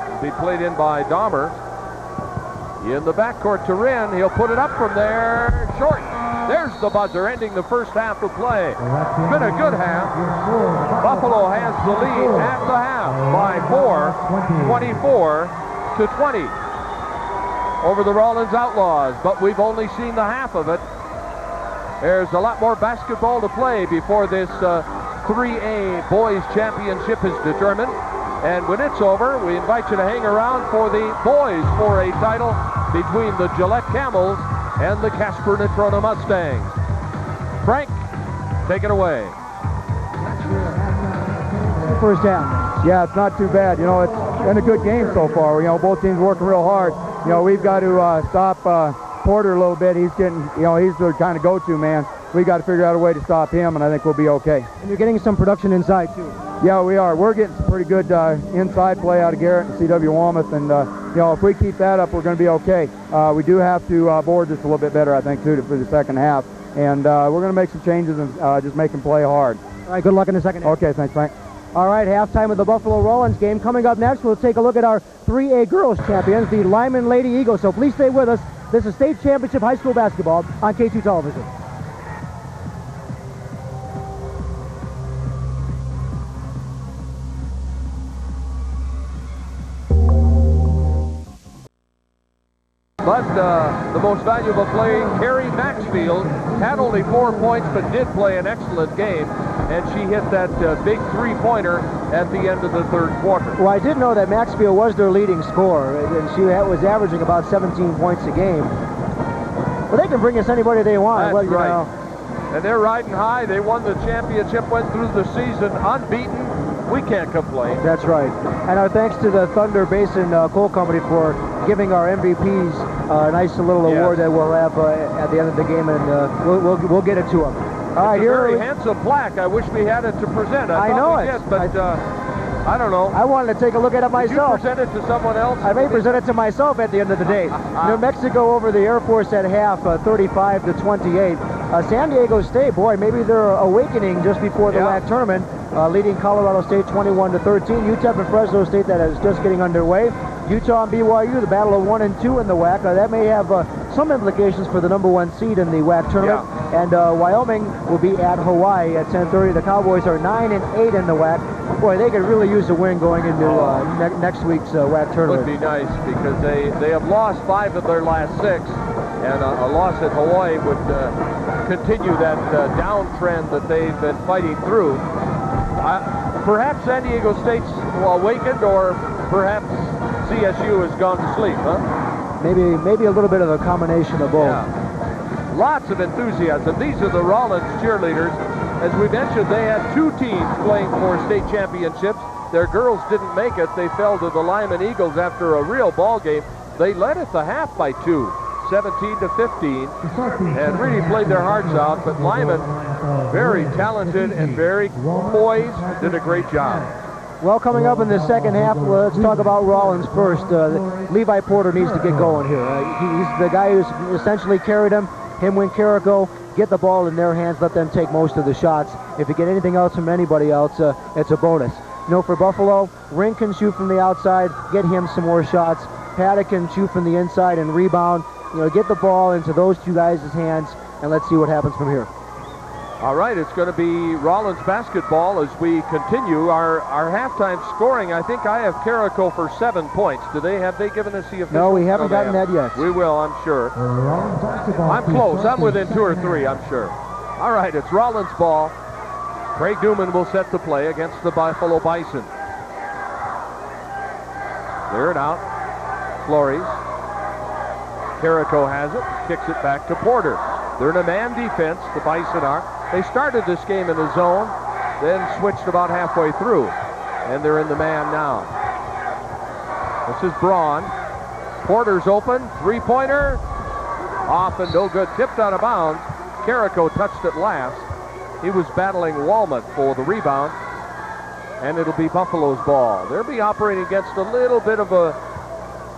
It'll be played in by Dahmer. In the backcourt to Wren. He'll put it up from there. Short. There's the buzzer, ending the first half of play. It's been a good half. Buffalo has the lead at the half by 4, 24-20 over the Rollins Outlaws, but we've only seen the half of it. There's a lot more basketball to play before this 3A Boys Championship is determined. And when it's over, we invite you to hang around for the Boys 4A title between the Gillette Camels and the Casper Natrona Mustangs. Frank, take it away. First half. Yeah, it's not too bad. You know, it's been a good game so far. You know, both teams working real hard. You know, we've got to stop Porter a little bit. He's getting, you know, he's the kind of go-to man. We got to figure out a way to stop him, and I think we'll be okay. And you're getting some production inside, too. Yeah, we are. We're getting some pretty good inside play out of Garrett and C.W. Walmuth, and, you know, if we keep that up, we're going to be okay. We do have to board this a little bit better, I think, too, for the second half. And we're going to make some changes and just make them play hard. All right, good luck in the second half. Okay, thanks, Frank. All right, halftime of the Buffalo Rollins game. Coming up next, we'll take a look at our 3A girls champions, the Lyman Lady Eagles. So please stay with us. This is State Championship High School Basketball on K2 Television. But the most valuable play, Carrie Maxfield, had only 4 points but did play an excellent game. And she hit that big three-pointer at the end of the third quarter. Well, I did know that Maxfield was their leading scorer, and she was averaging about 17 points a game. But they can bring us anybody they want. That's well, you right. know. And they're riding high. They won the championship, went through the season unbeaten. We can't complain. That's right. And our thanks to the Thunder Basin Coal Company for giving our MVPs a nice little award that we'll have at the end of the game, and we'll get it to them. All right, it's a very handsome plaque. I wish we had it to present. I know we did, but I don't know. I wanted to take a look at it myself. Did you present it to someone else? I may present it to myself at the end of the day. New Mexico over the Air Force at half, 35-28. San Diego State, boy, maybe they're awakening just before the WAC tournament, leading Colorado State 21-13. UTEP and Fresno State, that is just getting underway. Utah and BYU, the battle of 1 and 2 in the WAC. That may have some implications for the #1 seed in the WAC tournament. Yeah. And Wyoming will be at Hawaii at 10:30. The Cowboys are 9 and 8 in the WAC. Boy, they could really use a win going into next week's WAC tournament. Would be nice because they have lost 5 of their last 6, and a loss at Hawaii would continue that downtrend that they've been fighting through. Perhaps San Diego State's awakened, or perhaps CSU has gone to sleep, huh? Maybe a little bit of a combination of both. Yeah. Lots of enthusiasm. These are the Rollins cheerleaders. As we mentioned, they had 2 teams playing for state championships. Their girls didn't make it. They fell to the Lyman Eagles after a real ball game. They led at the half by 2, 17-15, and really played their hearts out. But Lyman, very talented and very poised, did a great job. Well, coming up in the second half, let's talk about Rollins first. Levi Porter needs to get going here. He's the guy who's essentially carried him win Carrico, get the ball in their hands, let them take most of the shots. If you get anything else from anybody else, it's a bonus. You know, for Buffalo, Ring can shoot from the outside, get him some more shots. Paddock can shoot from the inside and rebound. You know, get the ball into those two guys' hands, and let's see what happens from here. All right, it's going to be Rollins basketball as we continue our halftime scoring. I think I have Carrico for 7 points. Have they given us the official? No, we haven't gotten that yet. We will, I'm sure. I'm close. I'm within 2 or 3, I'm sure. All right, it's Rollins ball. Craig Newman will set the play against the Buffalo Bison. Clear it out. Flores. Carrico has it. Kicks it back to Porter. They're in a man defense, the Bison are. They started this game in the zone, then switched about halfway through, and they're in the man now. This is Braun. Porter's open, three-pointer, off and no good, tipped out of bounds. Carrico touched it last. He was battling Walmut for the rebound, and it'll be Buffalo's ball. They'll be operating against a little bit of a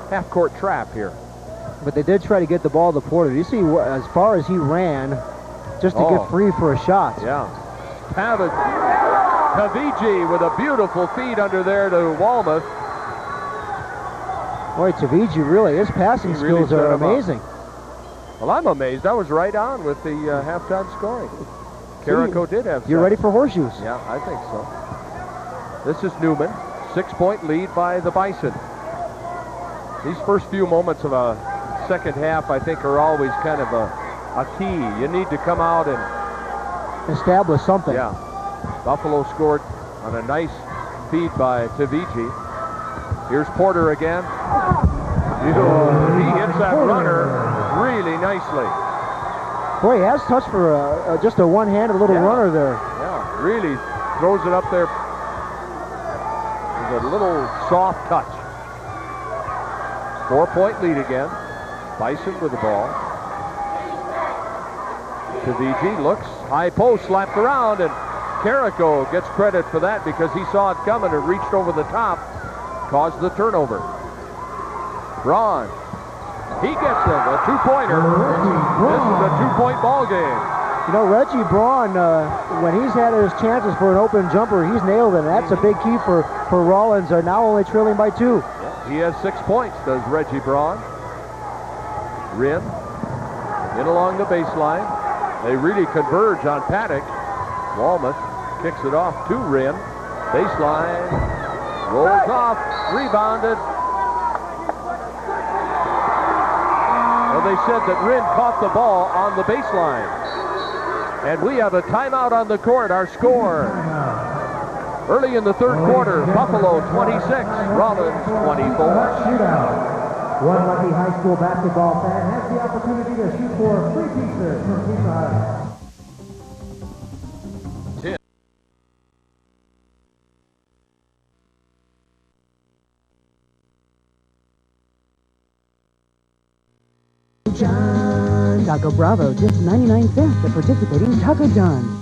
half-court trap here. But they did try to get the ball to Porter. You see, as far as he ran, just to get free for a shot. Yeah. Taviji with a beautiful feed under there to Walmuth. Boy, Taviji really, his passing skills are amazing. Well, I'm amazed. I was right on with the halftime scoring. Carrico did have. You're ready for horseshoes. Yeah, I think so. This is Newman. 6-point lead by the Bison. These first few moments of a second half, I think, are always kind of a key. You need to come out and establish something. Yeah. Buffalo scored on a nice feed by Taviji. Here's Porter again. He hits that runner really nicely. Boy, he has touched for just a one-handed little runner there. Yeah, really throws it up there with a little soft touch. 4-point lead again. Bison with the ball. Taviji looks, high post, slapped around, and Carrico gets credit for that because he saw it coming and reached over the top, caused the turnover. Braun, he gets it, a two-pointer. This is a two-point ball game. You know, Reggie Braun, when he's had his chances for an open jumper, he's nailed it. And that's a big key for Rollins. They're now only trailing by 2. Yeah, he has 6 points, does Reggie Braun. Rin in along the baseline. They really converge on Paddock. Walmuth kicks it off to Rin. Baseline. Rolls off. Rebounded. Well, they said that Rin caught the ball on the baseline. And we have a timeout on the court. Our score early in the third quarter, Buffalo 26, Rollins 24. One lucky high school basketball fan has the opportunity to shoot for free pizzas from Pizza Hut. John. Taco Bravo, just 99 cents at participating Taco John.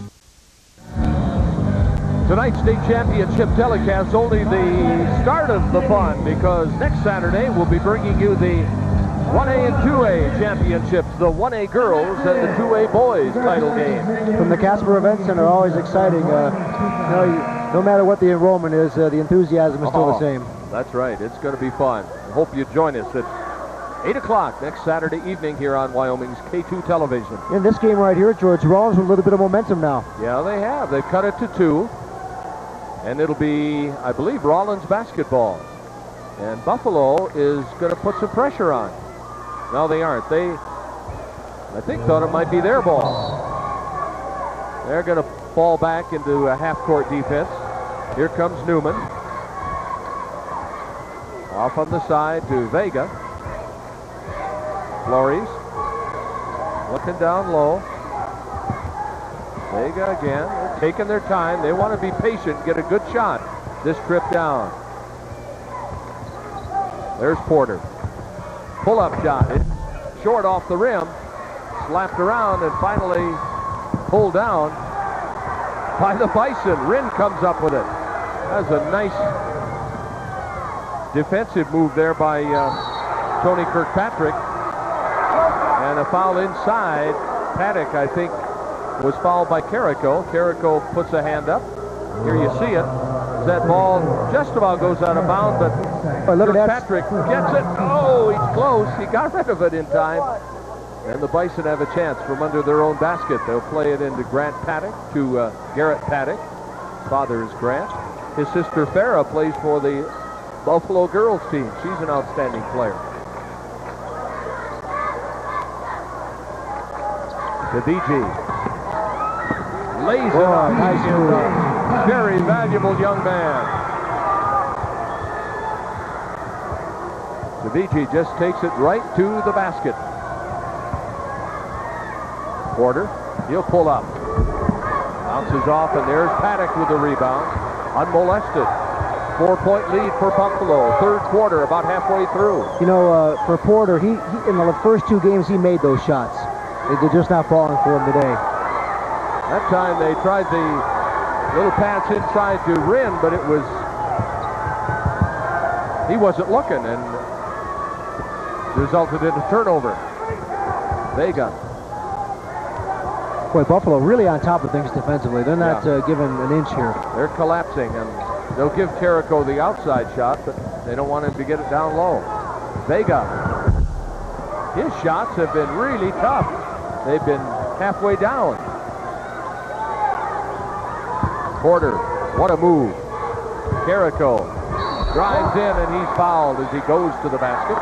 Tonight's state championship telecast only the start of the fun because next Saturday we'll be bringing you the 1A and 2A championships, the 1A girls and the 2A boys title game. From the Casper Event Center, always exciting. No matter what the enrollment is, the enthusiasm is still the same. That's right. It's going to be fun. I hope you join us at 8 o'clock next Saturday evening here on Wyoming's K2 television. In this game right here, George, Rollins with a little bit of momentum now. Yeah, they have. They've cut it to 2. And it'll be, I believe, Rollins basketball. And Buffalo is going to put some pressure on. No, they aren't. They, I think, thought it might be their ball. They're going to fall back into a half-court defense. Here comes Newman. Off on the side to Vega. Flores. Looking down low. Vega again. They're taking their time. They want to be patient, get a good shot this trip down. There's Porter. Pull-up shot. It's short off the rim. Slapped around and finally pulled down by the Bison. Rin comes up with it. That's a nice defensive move there by Tony Kirkpatrick. And a foul inside. Paddock, I think, was fouled by Carrico. Carrico puts a hand up. Here you see it. That ball just about goes out of bounds, but Patrick gets it. Oh, he's close. He got rid of it in time. And the Bison have a chance from under their own basket. They'll play it into Garrett Paddock. Father is Grant. His sister Farrah plays for the Buffalo girls team. She's an outstanding player. Daviji lays it on. Nice move. Very valuable young man. Daviji just takes it right to the basket. Porter, he'll pull up. Bounces off, and there's Paddock with the rebound. Unmolested. 4-point lead for Buffalo. Third quarter, about halfway through. You know, for Porter, he in the first 2 games, he made those shots. They're just not falling for him today. That time they tried the little pass inside to Wren, but it was, he wasn't looking, and resulted in a turnover. Vega. Boy, Buffalo really on top of things defensively. They're not giving an inch here. They're collapsing, and they'll give Carrico the outside shot, but they don't want him to get it down low. Vega. His shots have been really tough. They've been halfway down. Porter, what a move. Carrico drives in, and he's fouled as he goes to the basket.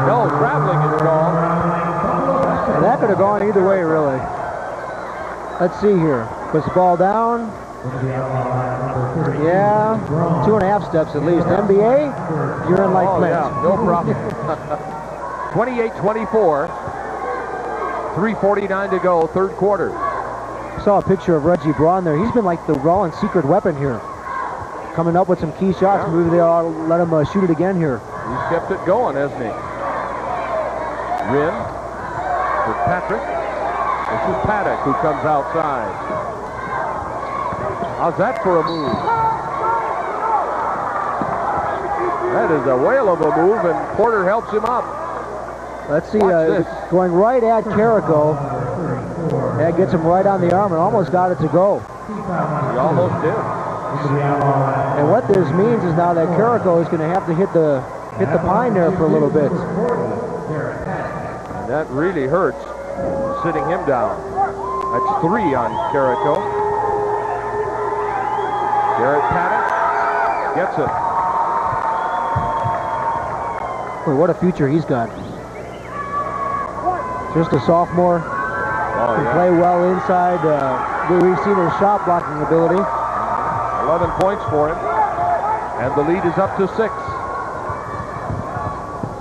No, traveling is gone. That could have gone either way, really. Let's see here. Puts the ball down. Yeah, 2.5 steps at least. NBA, you're in like Flint. Yeah, no problem. 28-24. 3:49 to go, third quarter. Saw a picture of Reggie Braun there. He's been like the Rollins secret weapon here. Coming up with some key shots. Maybe they ought to let him shoot it again here. He's kept it going, hasn't he? Wren with Patrick. This is Paddock who comes outside. How's that for a move? That is a whale of a move, and Porter helps him up. Let's see, going right at Carrico. That gets him right on the arm and almost got it to go. He almost did. And what this means is now that Carrico is going to have to hit the pine there for a little bit. And that really hurts, sitting him down. That's 3 on Carrico. Garrett Paddock gets it. Boy, what a future he's got. Just a sophomore. Can play well inside. We've seen his shot blocking ability. 11 points for him. And the lead is up to 6.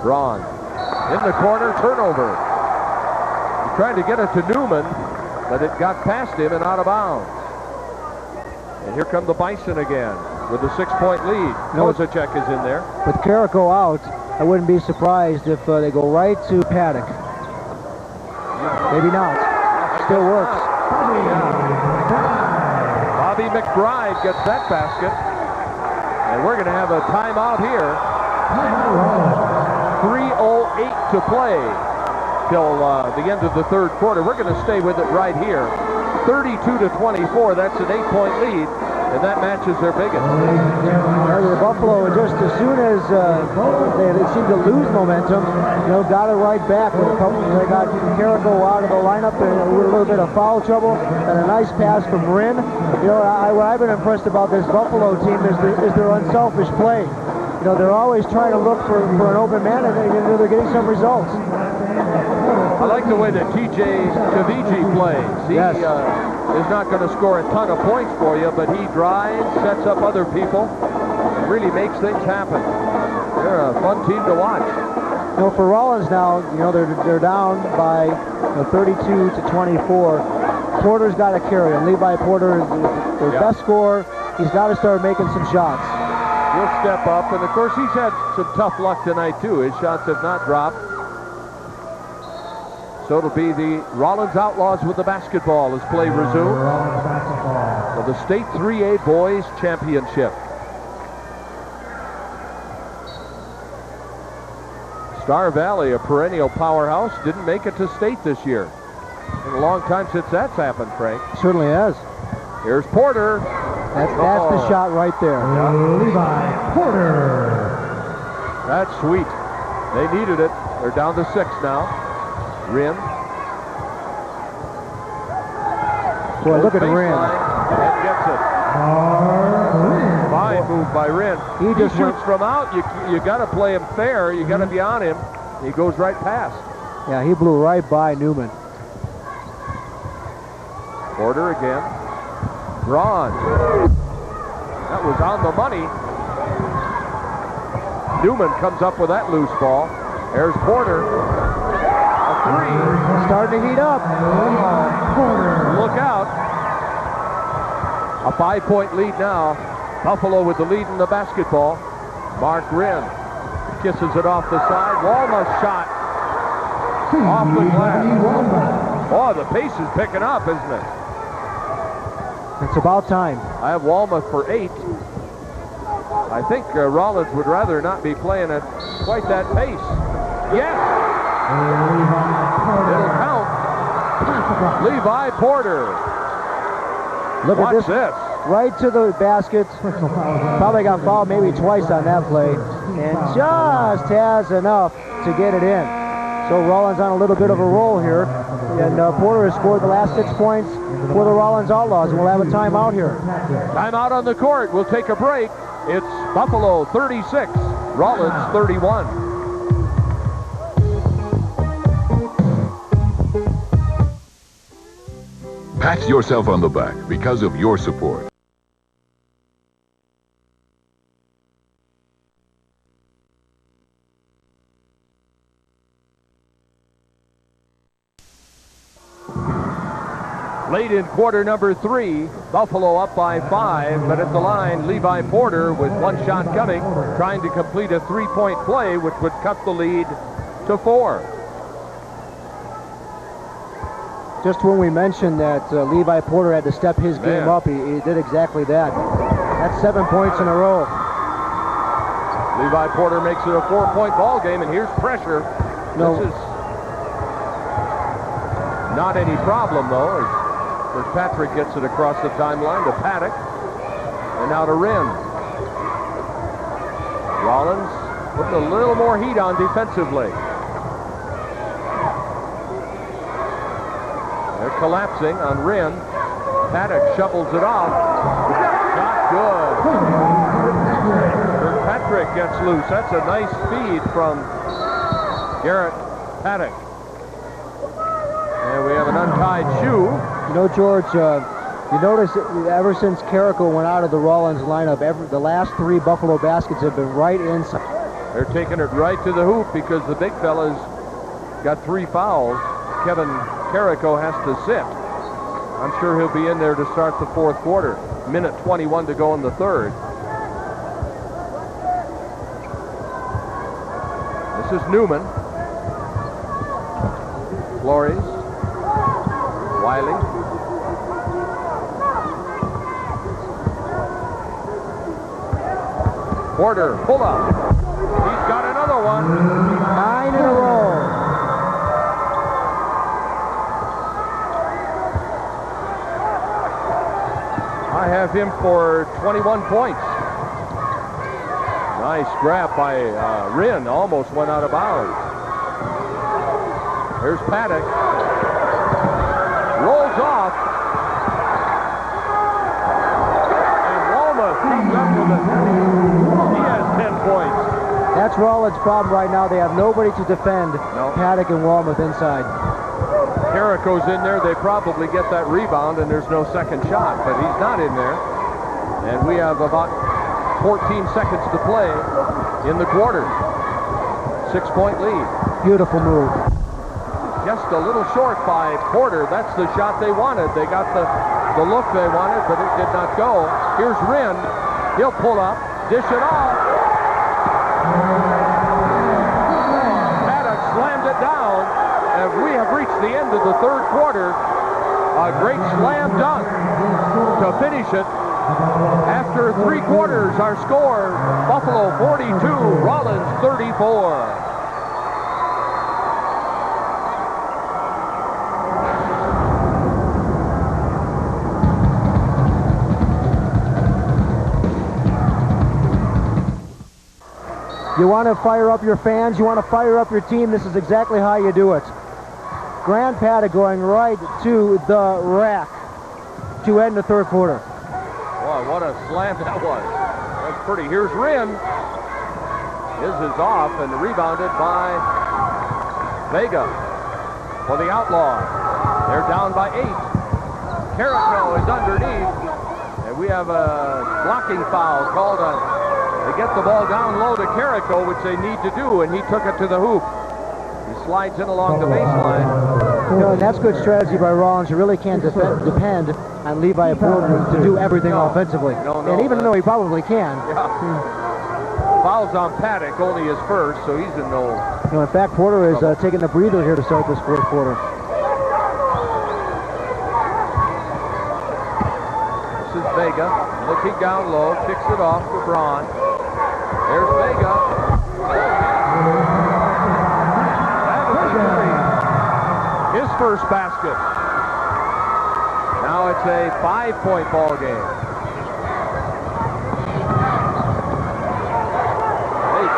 Braun in the corner, turnover. He tried to get it to Newman, but it got past him and out of bounds. And here come the Bison again with a 6-point lead. Nosacek is in there. With Carrico out, I wouldn't be surprised if they go right to Paddock. Maybe not. Still works. Bobby McBride gets that basket. And we're going to have a timeout here. 3:08 to play till the end of the third quarter. We're going to stay with it right here. 32-24. That's an 8-point lead. And that matches their biggest. The Buffalo, just as soon as they seemed to lose momentum, got it right back. They got Carrico out of the lineup with a little bit of foul trouble, and a nice pass from Wren. What I've been impressed about this Buffalo team is their unselfish play. They're always trying to look for an open man, and they're getting some results. I like the way that TJ Daviji plays. He is not going to score a ton of points for you, but he drives, sets up other people, and really makes things happen. They're a fun team to watch. For Rollins now, they're down by 32-24. Porter's got to carry him. Levi Porter is their best scorer. He's got to start making some shots. He'll step up, and of course he's had some tough luck tonight too. His shots have not dropped. So it'll be the Rollins Outlaws with the basketball as play resumes for the State 3A Boys Championship. Star Valley, a perennial powerhouse, didn't make it to state this year. In a long time since that's happened, Frank. Certainly has. Here's Porter. That's the shot right there. Levi Porter. That's sweet. They needed it. They're down to 6 now. Rin. Boy, look at Rin. And gets it. Fine move by Rin. He just shoots from out. You got to play him fair. You got to be on him. He goes right past. Yeah, he blew right by Newman. Porter again. Braun. That was on the money. Newman comes up with that loose ball. There's Porter. A 3. Starting to heat up. Look out. A 5-point lead now. Buffalo with the lead in the basketball. Mark Rin kisses it off the side. Walma's shot off the glass. Oh, the pace is picking up, isn't it? It's about time. I have Walma for 8. I think Rollins would rather not be playing at quite that pace. Yes! It'll count. Levi Porter. Look at Watch this. this. Right to the basket. Probably got fouled maybe twice on that play. And just has enough to get it in. So Rollins on a little bit of a roll here. And Porter has scored the last 6 points for the Rollins Outlaws. And we'll have a timeout here. Timeout on the court. We'll take a break. It's Buffalo 36, Rollins 31. Pat yourself on the back because of your support. Late in quarter number 3, Buffalo up by 5, but at the line, Levi Porter with one shot coming, trying to complete a 3-point play, which would cut the lead to 4. Just when we mentioned that Levi Porter had to step his game up, he did exactly that. That's 7 points in a row. Levi Porter makes it a 4-point ball game, and here's pressure. No. This is not any problem, though. Patrick gets it across the timeline to Paddock. And now to Rin. Rollins putting a little more heat on defensively. They're collapsing on Rin. Paddock shovels it off. Not good. Patrick gets loose. That's a nice speed from Garrett Paddock. And we have an untied shoe. You know, George, you notice ever since Carrico went out of the Rollins lineup, the last 3 Buffalo baskets have been right inside. They're taking it right to the hoop because the big fella's got 3 fouls. Kevin Carrico has to sit. I'm sure he'll be in there to start the 4th quarter. Minute 21 to go in the 3rd. This is Newman. Flores. Wiley. Porter, pull up. He's got another one. 9 in a row. I have him for 21 points. Nice grab by Rin. Almost went out of bounds. Here's Paddock. Rolls off. And Walma comes up with it. He has 10 points. That's Rollins' problem right now. They have nobody to defend Paddock and Walmuth inside. Carrico's in there. They probably get that rebound, and there's no second shot, but he's not in there. And we have about 14 seconds to play in the quarter. 6-point lead. Beautiful move. Just a little short by Porter. That's the shot they wanted. They got the look they wanted, but it did not go. Here's Rin. He'll pull up, dish it off. Paddock slammed it down, and we have reached the end of the 3rd quarter. A great slam dunk to finish it. After 3 quarters, our score, Buffalo 42, Rollins 34. You want to fire up your fans, you want to fire up your team, this is exactly how you do it. Grant Paddock going right to the rack to end the third quarter. Boy, what a slam that was. That's pretty. Here's Wren. His is off and rebounded by Vega for the Outlaws. They're down by 8. Carrico is underneath. And we have a blocking foul called on. They get the ball down low to Carrico, which they need to do, and he took it to the hoop. He slides in along the baseline. You know, and that's good strategy by Rollins. You really can't depend on Levi Porter to do everything offensively. And even though he probably can. Yeah. Fouls on Paddock, only his first, so he's in no. You know, in fact, Porter is taking a breather here to start this fourth quarter. This is Vega looking down low, kicks it off to Braun. There's Vega. That was his first basket. Now it's a 5-point ball game.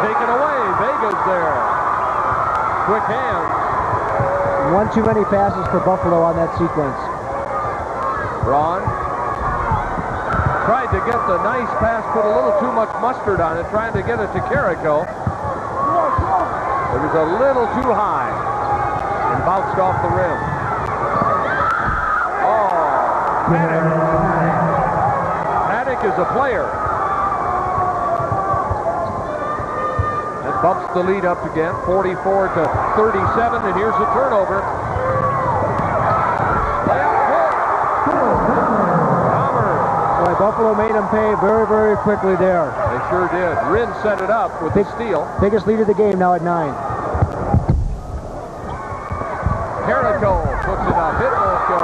Taken away. Vega's there. Quick hands. One too many passes for Buffalo on that sequence. Braun tried to get the nice pass, put a little too much mustard on it, trying to get it to Carrico. It was a little too high and bounced off the rim. Oh, Paddock. Paddock is a player. Bumps the lead up again, 44 to 37, and here's the turnover. Boy, Buffalo made him pay very, very quickly there. They sure did. Wren set it up with the steal. Biggest lead of the game now at 9. Carrico puts it up. It won't go.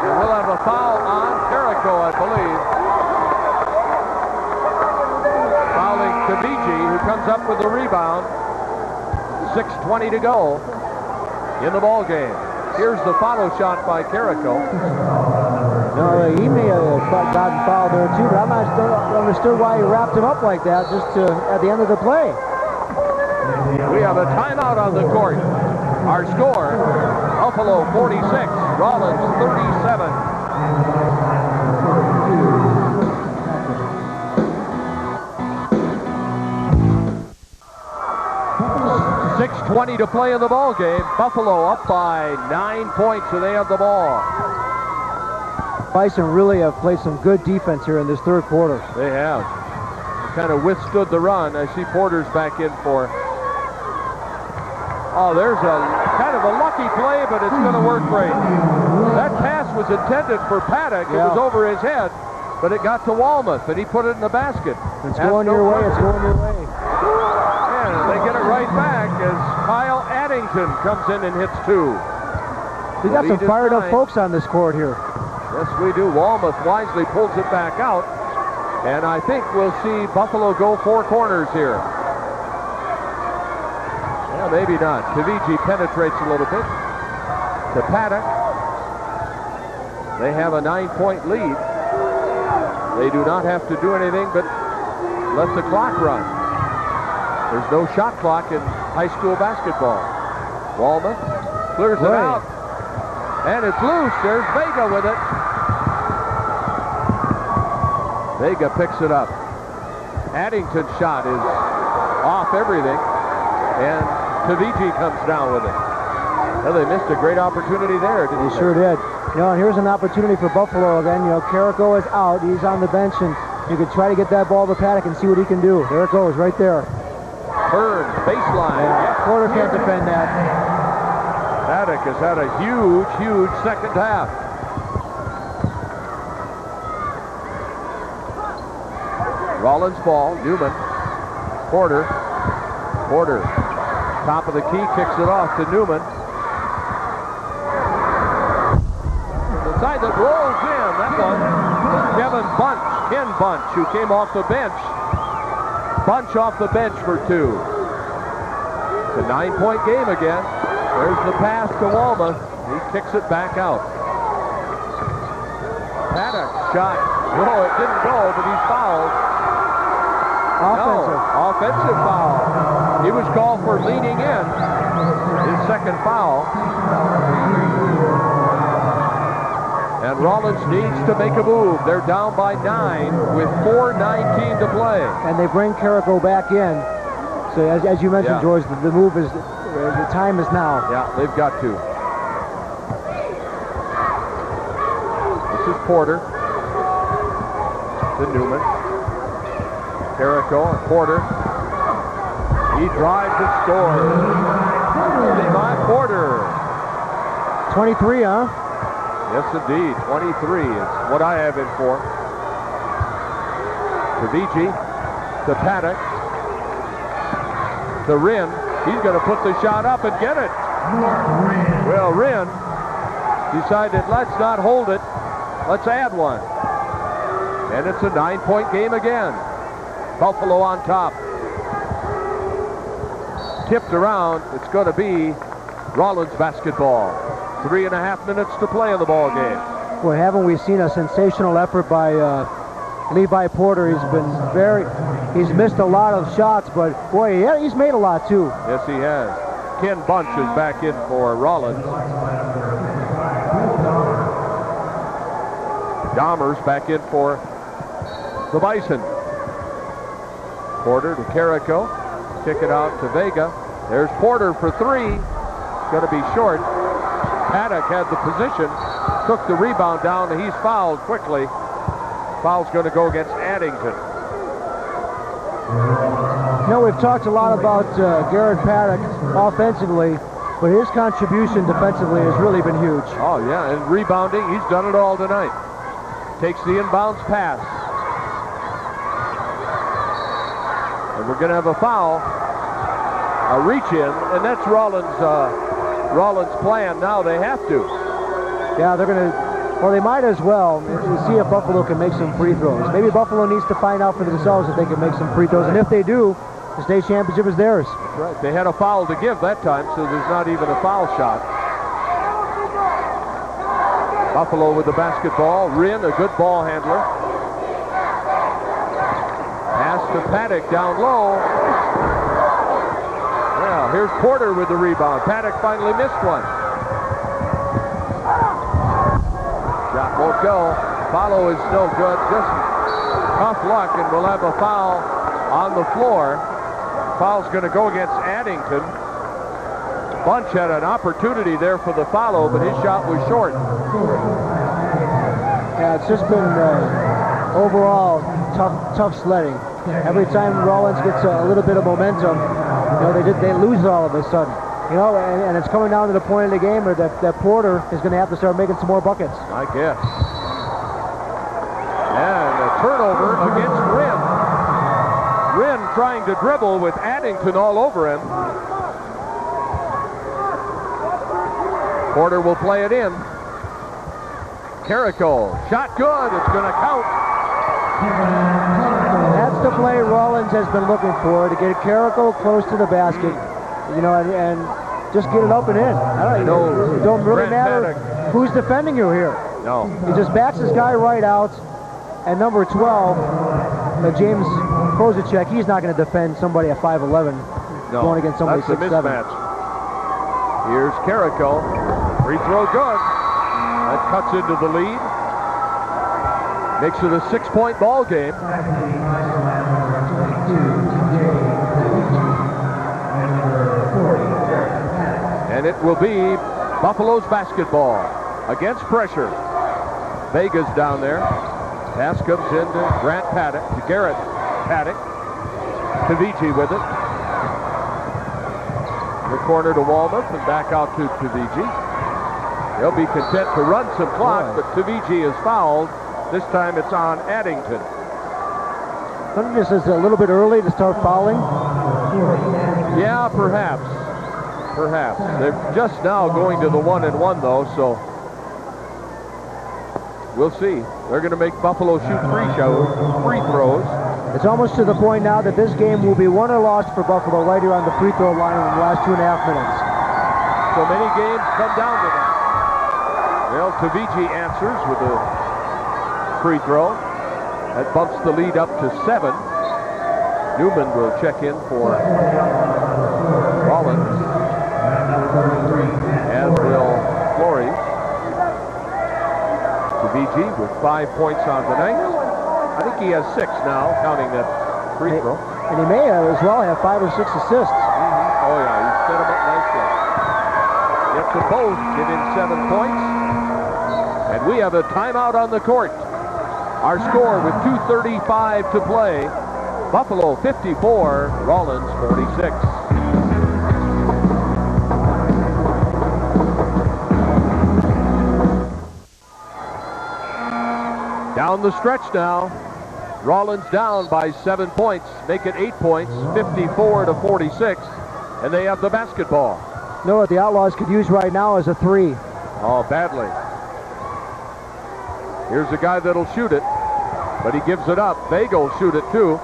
And we'll have a foul on Carrico, I believe. Kaviji, who comes up with the rebound. 6:20 to go in the ball game. Here's the follow shot by Carrico. No, he may have gotten fouled there too, but I'm not understood why he wrapped him up like that just at the end of the play. We have a timeout on the court. Our score, Buffalo 46, Rollins 37. 6:20 to play in the ball game. Buffalo up by 9 points, so they have the ball. Bison really have played some good defense here in this third quarter. They have. They kind of withstood the run. I see Porter's back in for. Oh, there's a kind of a lucky play, but it's going to work great. That pass was intended for Paddock. It was over his head, but it got to Walmuth, and he put it in the basket. It's going your way. It's going your way. And they get it right back as Kyle Addington comes in and hits 2. We got some fired up folks on this court here. Yes, we do. Walmuth wisely pulls it back out. And I think we'll see Buffalo go 4 corners here. Yeah, maybe not. Kaviji penetrates a little bit to Paddock. They have a 9-point lead. They do not have to do anything but let the clock run. There's no shot clock in high school basketball. Walmuth clears it out. And it's loose. There's Vega with it. Vega picks it up. Addington's shot is off everything. And Kaviji comes down with it. Well, they missed a great opportunity there, didn't they? They sure did. You know, and here's an opportunity for Buffalo again. You know, Carrico is out. He's on the bench, and you could try to get that ball to Paddock and see what he can do. There it goes, right there. Burns, baseline. Yeah, Porter can't defend that. Paddock has had a huge, huge second half. Rollins ball, Newman. Porter. Top of the key, kicks it off to Newman. The side that rolls in, that one. Ken Bunch, who came off the bench. Bunch off the bench for 2. It's a 9-point game again. There's the pass to Walmuth. He kicks it back out. Paddock shot. No, it didn't go, but he's fouled. Offensive. No, offensive foul. He was called for leaning in. His second foul. And Rollins needs to make a move. They're down by 9 with 4:19 to play. And they bring Carrico back in. So as you mentioned, George, the move is, the time is now. Yeah, they've got to. This is Porter to Newman. Carrico and Porter. He drives and scores. Levi Porter. 23, huh? Yes, indeed. 23 is what I have in for. To Vici. To Paddock. To Wren. He's going to put the shot up and get it. Well, Wren decided, let's not hold it. Let's add one. And it's a 9-point game again. Buffalo on top. Tipped around. It's going to be Rollins basketball. 3.5 minutes to play in the ball game. Well, haven't we seen a sensational effort by Levi Porter? He's missed a lot of shots, but boy, yeah, he's made a lot too. Yes, he has. Ken Bunch is back in for Rollins. Dahmer's back in for the Bison. Porter to Carrico. Kick it out to Vega. There's Porter for 3. Going to be short. Paddock had the position, took the rebound down, and he's fouled quickly. Foul's going to go against Addington. You know, we've talked a lot about Garrett Paddock offensively, but his contribution defensively has really been huge. Oh, yeah, and rebounding, he's done it all tonight. Takes the inbounds pass. And we're going to have a foul, a reach in, and that's Rollins' plan now. They have to. Yeah, they're going to, well, they might as well to see if Buffalo can make some free throws. Maybe Buffalo needs to find out for themselves if they can make some free throws, and if they do, the state championship is theirs. That's right. They had a foul to give that time, so there's not even a foul shot. Buffalo with the basketball. Wren, a good ball handler. Pass to Paddock down low. Well, here's Porter with the rebound. Paddock finally missed one. Shot won't go. Follow is no good. Just tough luck, and we'll have a foul on the floor. Foul's going to go against Addington. Bunch had an opportunity there for the follow, but his shot was short. Yeah, it's just been overall tough sledding. Every time Rollins gets a little bit of momentum, you know, they lose it all of a sudden. You know, and it's coming down to the point of the game where that Porter is going to have to start making some more buckets. I guess. And a turnover against Wren. Wren trying to dribble with Addington all over him. Porter will play it in. Carrico, shot good. It's going to count. That's the play Rollins has been looking for, to get Carrico close to the basket, you know, and just get it up and in. I don't really matter who's defending you here. No. He just backs his guy right out, and number 12, James Kozicek, he's not going to defend somebody at 5'11", going against somebody 6'7". That's a mismatch. Here's Carrico. Free throw good. That cuts into the lead. Makes it a 6-point ball game. And it will be Buffalo's basketball against pressure. Vega's down there. Pass comes in to Grant Paddock, to Garrett Paddock. To Vici with it. The corner to Walmuth and back out to Vici. They'll be content to run some clock, but Tavici is fouled. This time it's on Addington. I think this is a little bit early to start fouling. Yeah, perhaps. Perhaps. They're just now going to the 1-and-1 though, so we'll see. They're going to make Buffalo shoot free throws. It's almost to the point now that this game will be won or lost for Buffalo right here on the free throw line in the last 2.5 minutes. So many games come down to that. Well, Tavici answers with a free throw. That bumps the lead up to 7. Newman will check in for Rollins, as will Flores. VG with 5 points on the night. I think he has 6 now, counting that free throw. And he may as well have 5 or 6 assists. Oh yeah, he set them up nicely. Gets them both, give him 7 points. And we have a timeout on the court. Our score with 2:35 to play. Buffalo 54, Rollins 46. Down the stretch now. Rollins down by 7 points, make it 8 points, 54-46, and they have the basketball. You know what the Outlaws could use right now is a 3. Oh, badly. Here's a guy that'll shoot it, but he gives it up. Vega will shoot it too.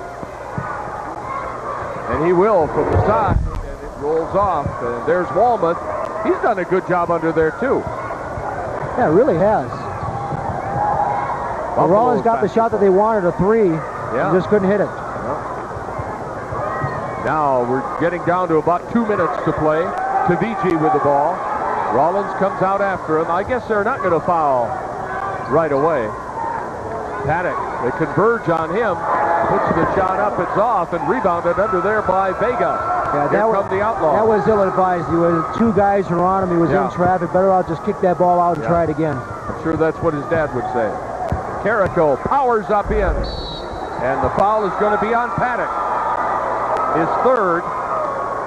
And he will from the side, and it rolls off. And there's Walmuth. He's done a good job under there too. Yeah, it really has. Well, Rollins got the shot that they wanted, a 3. Yeah. Just couldn't hit it. Now we're getting down to about 2 minutes to play. Tavigi with the ball. Rollins comes out after him. I guess they're not going to foul right away. Paddock, they converge on him. Puts the shot up, it's off, and rebounded under there by Vega. Yeah, Here come the Outlaws. That was ill-advised. He was 2 guys who were on him. He was in traffic. Better out just kick that ball out and try it again. I'm sure that's what his dad would say. Carrico powers up in, and the foul is going to be on Paddock. His third.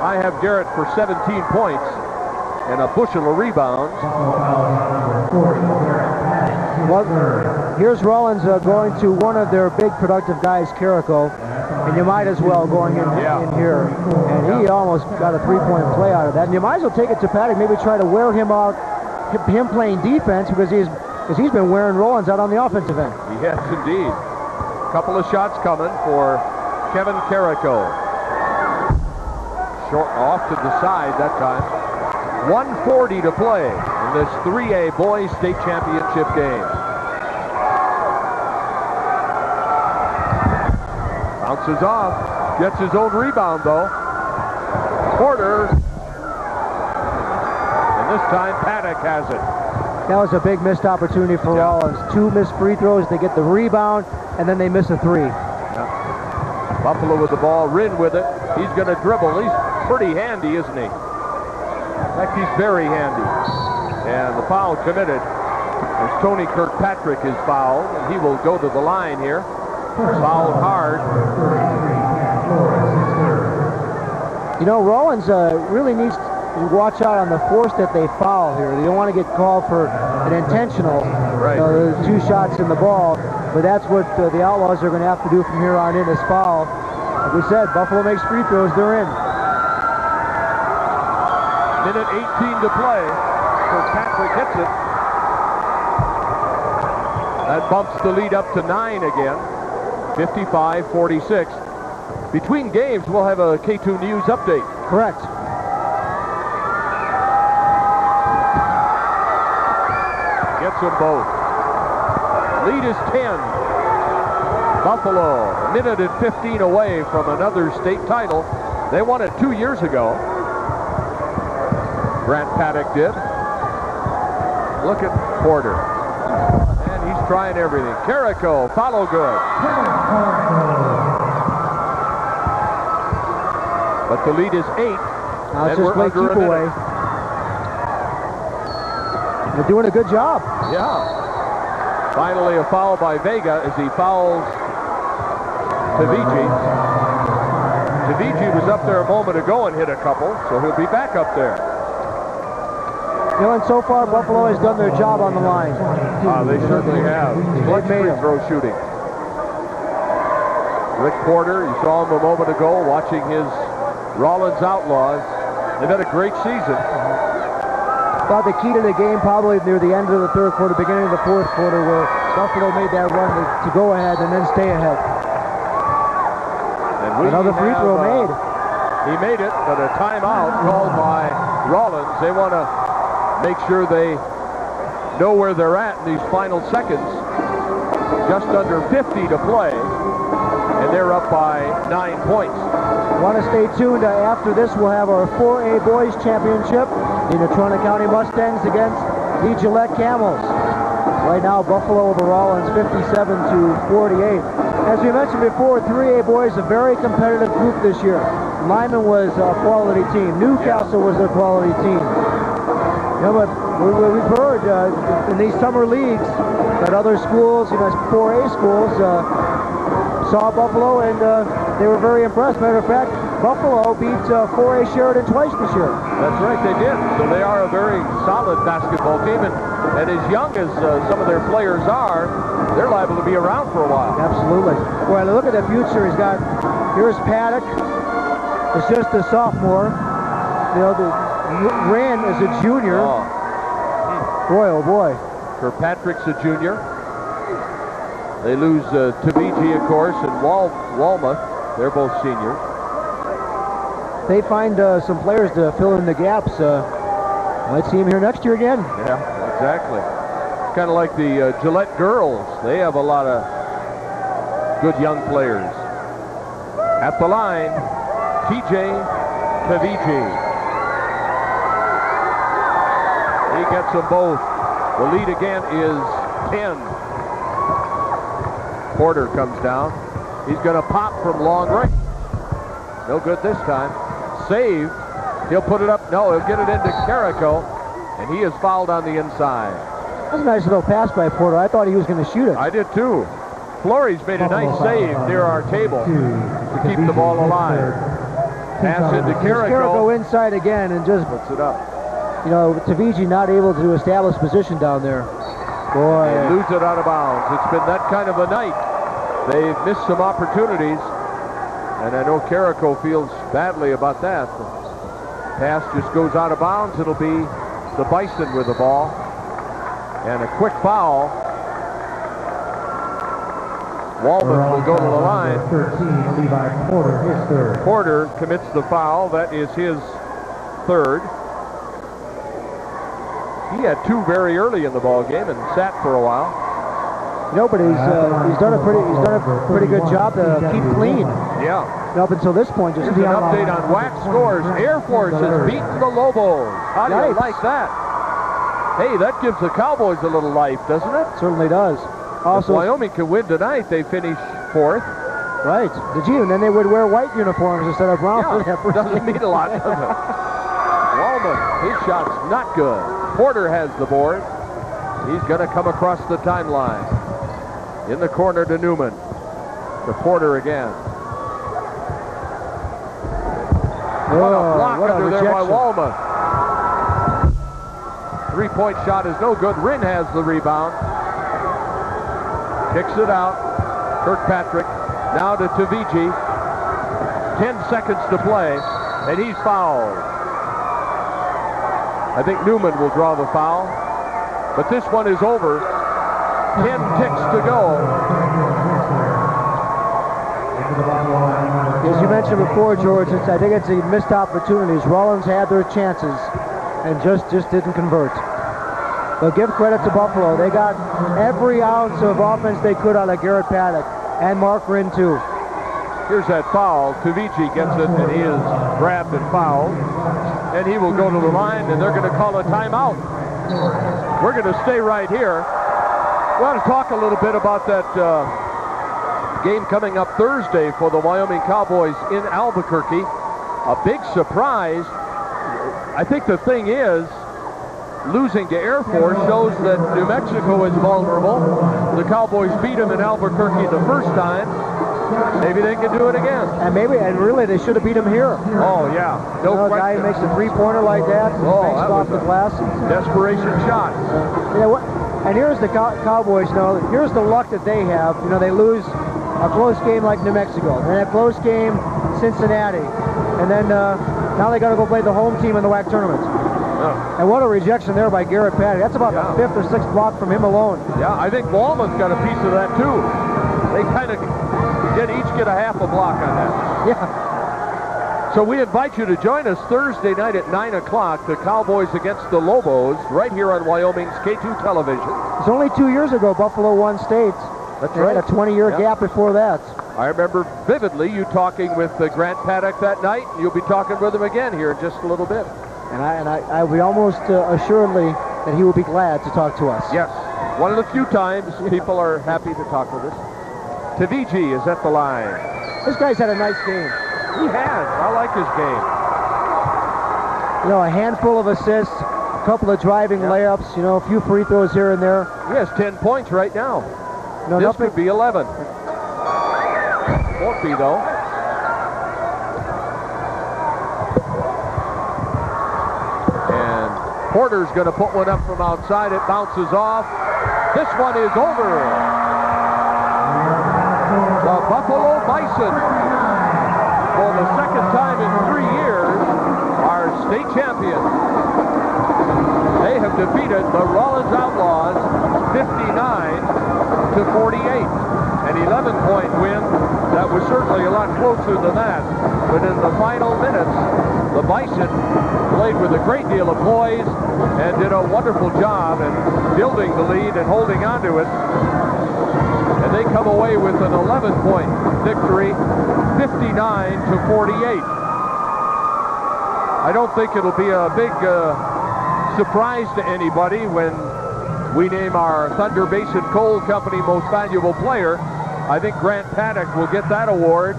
I have Garrett for 17 points and a bushel of rebounds. Well, here's Rollins going to one of their big productive guys, Carrico, and you might as well going in here. And he almost got a 3-point play out of that. And you might as well take it to Paddock, maybe try to wear him out, him playing defense, because he's been wearing Rollins out on the offensive end. Yes, indeed. A couple of shots coming for Kevin Carrico. Short off to the side that time. 1:40 to play in this 3A Boys State Championship game. Bounces off. Gets his own rebound, though. Porter. And this time, Paddock has it. That was a big missed opportunity for Rollins. 2 missed free throws. They get the rebound, and then they miss a 3. Buffalo with the ball. Rinn with it. He's going to dribble. He's pretty handy, isn't he? In fact, he's very handy. And the foul committed as Tony Kirkpatrick is fouled, and he will go to the line here. Fouled hard. You know, Rollins really needs to watch out on the force that they foul here. They don't want to get called for an intentional 2 shots in the ball, but that's what the Outlaws are going to have to do from here on in is foul. Like we said, Buffalo makes free throws, they're in. Minute 18 to play. Kirkpatrick hits it. That bumps the lead up to 9 again. 55-46. Between games, we'll have a K2 News update. Correct. Gets them both. Lead is 10. Buffalo, a minute and 15 away from another state title. They won it 2 years ago. Grant Paddock did. Look at Porter. And he's trying everything. Carrico, follow good. But the lead is 8. Now it's just play keep away. They're doing a good job. Yeah. Finally a foul by Vega as he fouls Tavigi. Tavigi was up there a moment ago and hit a couple, so he'll be back up there. You know, and so far Buffalo has done their job on the line. They certainly have. Clutch free throw shooting. Rick Porter, you saw him a moment ago watching his Rollins Outlaws. They've had a great season. Thought the key to the game probably near the end of the 3rd quarter, beginning of the 4th quarter, where Buffalo made that run to go ahead and then stay ahead. And another free throw made. He made it, but a timeout called by Rollins. They want to make sure they know where they're at in these final seconds. Just under 50 to play. And they're up by 9 points. Want to stay tuned. After this, we'll have our 4A Boys Championship. The Natrona County Mustangs against the Gillette Camels. Right now, Buffalo over Rollins 57-48. As we mentioned before, 3A Boys, a very competitive group this year. Lyman was a quality team. Newcastle was a quality team. You know, but we've heard in these summer leagues that other schools, 4A schools, saw Buffalo and they were very impressed. Matter of fact, Buffalo beat 4A Sheridan twice this year. That's right, they did. So they are a very solid basketball team, and as young as some of their players are, they're liable to be around for a while. Absolutely. Well, look at the future. Here's Paddock. It's just a sophomore. Rand is a junior. Boy, oh boy. Kirkpatrick's a junior. They lose Taviji, of course, and Walmuth. They're both seniors. They find some players to fill in the gaps. Might see him here next year again. Yeah, exactly. It's kind of like the Gillette girls. They have a lot of good young players. At the line, TJ Taviji. He gets them both. The lead again is 10. Porter comes down. He's going to pop from long range. No good this time. Saved. He'll put it up. No, he'll get it into Carrico, and he is fouled on the inside. That's a nice little pass by Porter. I thought he was going to shoot it. I did too. Flores made a nice save near our table to keep the ball alive. Pass into Carrico. Carrico inside again and just puts it up. Taviji not able to establish position down there. Boy. They lose it out of bounds. It's been that kind of a night. They've missed some opportunities, and I know Carrico feels badly about that. The pass just goes out of bounds. It'll be the Bison with the ball. And a quick foul. Walden will go to the line. 13, Levi Porter, his third. Porter commits the foul. That is his third. He had two very early in the ball game and sat for a while. But he's done a pretty good job to keep clean. Yeah. Up until this point, just here's an update on WAC scores. Air Force has beaten the Lobos. How do you like that? Hey, that gives the Cowboys a little life, doesn't it? Certainly does. Also, if Wyoming can win tonight, they finish fourth. Right. Did you? And then they would wear white uniforms instead of brown. Yeah, doesn't mean a lot, does it? Walden, his shot's not good. Porter has the board. He's going to come across the timeline. In the corner to Newman. To Porter again. What a block under there by Walden. Three-point shot is no good. Rinn has the rebound. Kicks it out. Kirkpatrick. Now to Taviji. 10 seconds to play. And he's fouled. I think Newman will draw the foul. But this one is over. 10 ticks to go. As you mentioned before, George, I think it's the missed opportunities. Rollins had their chances and just didn't convert. But give credit to Buffalo. They got every ounce of offense they could out of Garrett Paddock and Mark Rinn, too. Here's that foul. Taviji gets it, and he is grabbed and fouled. And he will go to the line, and they're going to call a timeout. We're going to stay right here. We want to talk a little bit about that game coming up Thursday for the Wyoming Cowboys in Albuquerque. A big surprise. I think the thing is, losing to Air Force shows that New Mexico is vulnerable. The Cowboys beat them in Albuquerque the first time. Maybe they can do it again. And really, they should have beat him here. Oh, yeah. No question. A guy who makes a three-pointer like that, that off the glass. Desperation shot. And here's the Cowboys. Here's the luck that they have. They lose a close game like New Mexico, and a close game Cincinnati, and then now they got to go play the home team in the WAC tournament. Yeah. And what a rejection there by Garrett Paddock. That's about the fifth or sixth block from him alone. Yeah, I think Walman's got a piece of that too. They kind of each get a half a block on that. Yeah. So we invite you to join us Thursday night at 9 o'clock, the Cowboys against the Lobos, right here on Wyoming's K2 television. It's only 2 years ago Buffalo won state. That's they right. Had a 20-year gap before that. I remember vividly you talking with Grant Paddock that night. You'll be talking with him again here in just a little bit. And I would almost assuredly that he will be glad to talk to us. Yes, one of the few times people are happy to talk with us. Taviji is at the line. This guy's had a nice game. He has. I like his game. You know, a handful of assists, a couple of driving layups, you know, a few free throws here and there. He has 10 points right now. No, this nothing. could be 11. Won't be, though. And Porter's going to put one up from outside. It bounces off. This one is over. The Buffalo Bison, for the second time in 3 years, are state champions. They have defeated the Rollins Outlaws 59-48. An 11-point win. That was certainly a lot closer than that. But in the final minutes, the Bison played with a great deal of poise and did a wonderful job in building the lead and holding on to it. And they come away with an 11-point victory, 59-48. I don't think it'll be a big surprise to anybody when we name our Thunder Basin Coal Company Most Valuable Player. I think Grant Paddock will get that award,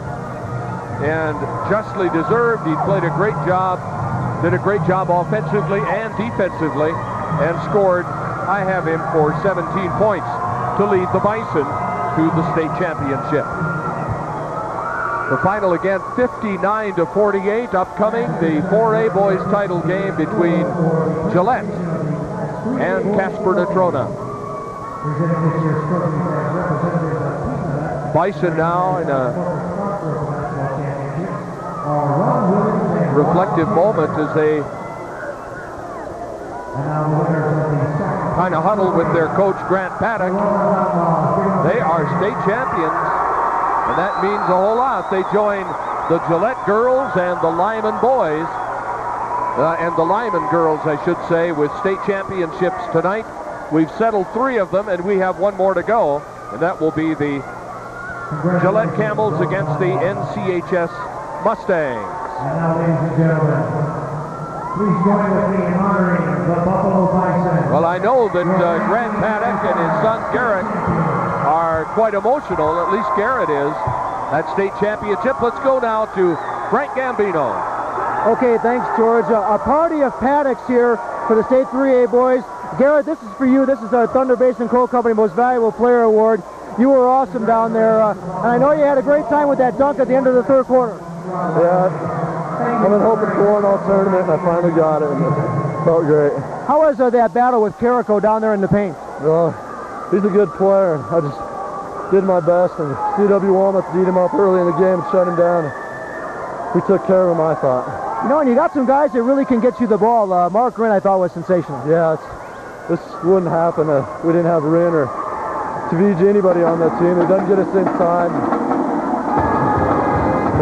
and justly deserved. He played a great job, did a great job offensively and defensively, and scored, I have him for 17 points to lead the Bison to the state championship. The final again, 59-48, upcoming, the 4A boys title game between Gillette and Casper Natrona. Bison now in a reflective moment as they kind of huddle with their coach Grant Paddock. They are state champions, and that means a whole lot. They join the Gillette girls and the Lyman boys, and the Lyman girls, I should say, with state championships tonight. We've settled 3 of them, and we have 1 more to go, and that will be the Gillette Camels against the NCHS Mustangs. And now, ladies and gentlemen, please join with me in honoring the Buffalo Bison. Well, I know that Grant Paddock and his son Garrett are quite emotional, at least Garrett is, at state championship. Let's go now to Frank Gambino. Okay, thanks, George. A party of Paddocks here for the State 3A boys. Garrett, this is for you. This is our Thunder Basin Coal Company Most Valuable Player Award. You were awesome down there, and I know you had a great time with that dunk at the end of the 3rd quarter. Yeah, I've been hoping for an all tournament, and I finally got it, and it felt great. How was that battle with Carrico down there in the paint? Well, he's a good player, and I just did my best, and CW Walnut beat him up early in the game and shut him down. We took care of him, I thought. You know, and you got some guys that really can get you the ball. Mark Wren, I thought, was sensational. Yeah, this wouldn't happen if we didn't have Wren or Taviji, anybody on that team. It doesn't get us inside.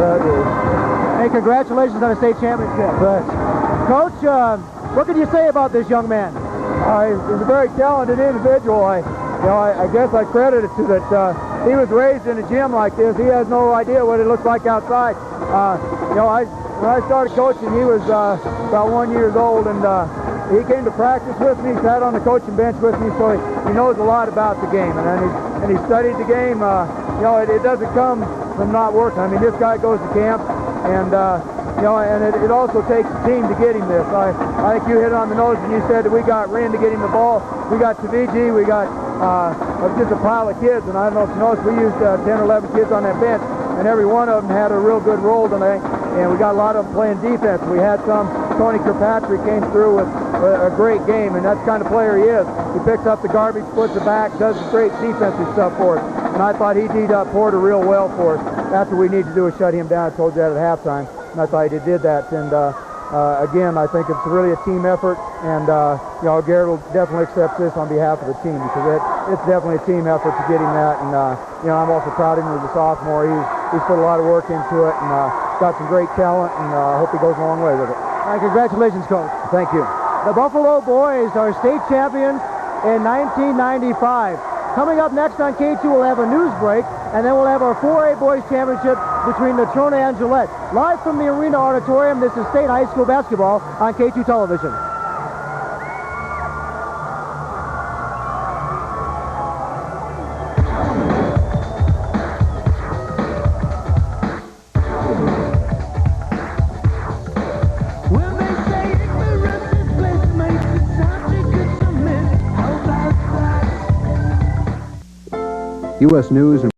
That is. Hey, congratulations on a state championship. Thanks. Coach, what can you say about this young man? He's a very talented individual. I guess I credit it to that he was raised in a gym like this. He has no idea what it looks like outside. When I started coaching, he was about 1 year old, and he came to practice with me, sat on the coaching bench with me, so he knows a lot about the game, and he studied the game. It doesn't come from not working. I mean, this guy goes to camp, and it also takes a team to get him this. I think you hit it on the nose when you said that we got Wren to get him the ball. We got Taviji, we got just a pile of kids, and I don't know if you noticed, we used 10 or 11 kids on that bench, and every one of them had a real good role tonight, and we got a lot of them playing defense. We had Tony Kirkpatrick came through with a great game, and that's the kind of player he is. He picks up the garbage, puts it back, does great defensive stuff for us, and I thought he D'd up Porter real well for us. That's what we need to do, is shut him down. I told you that at halftime, and I thought he did that, and again, I think it's really a team effort, and Garrett will definitely accept this on behalf of the team, because it's definitely a team effort to get him that, and I'm also proud of him as a sophomore. He's put a lot of work into it, and got some great talent, and I hope he goes a long way with it. All right, congratulations, Coach. Thank you. The Buffalo boys are state champions in 1995. Coming up next on K2, we'll have a news break, and then we'll have our 4A Boys Championship between Natrona and Gillette. Live from the Arena Auditorium, this is State High School basketball on K2 Television. U.S. News and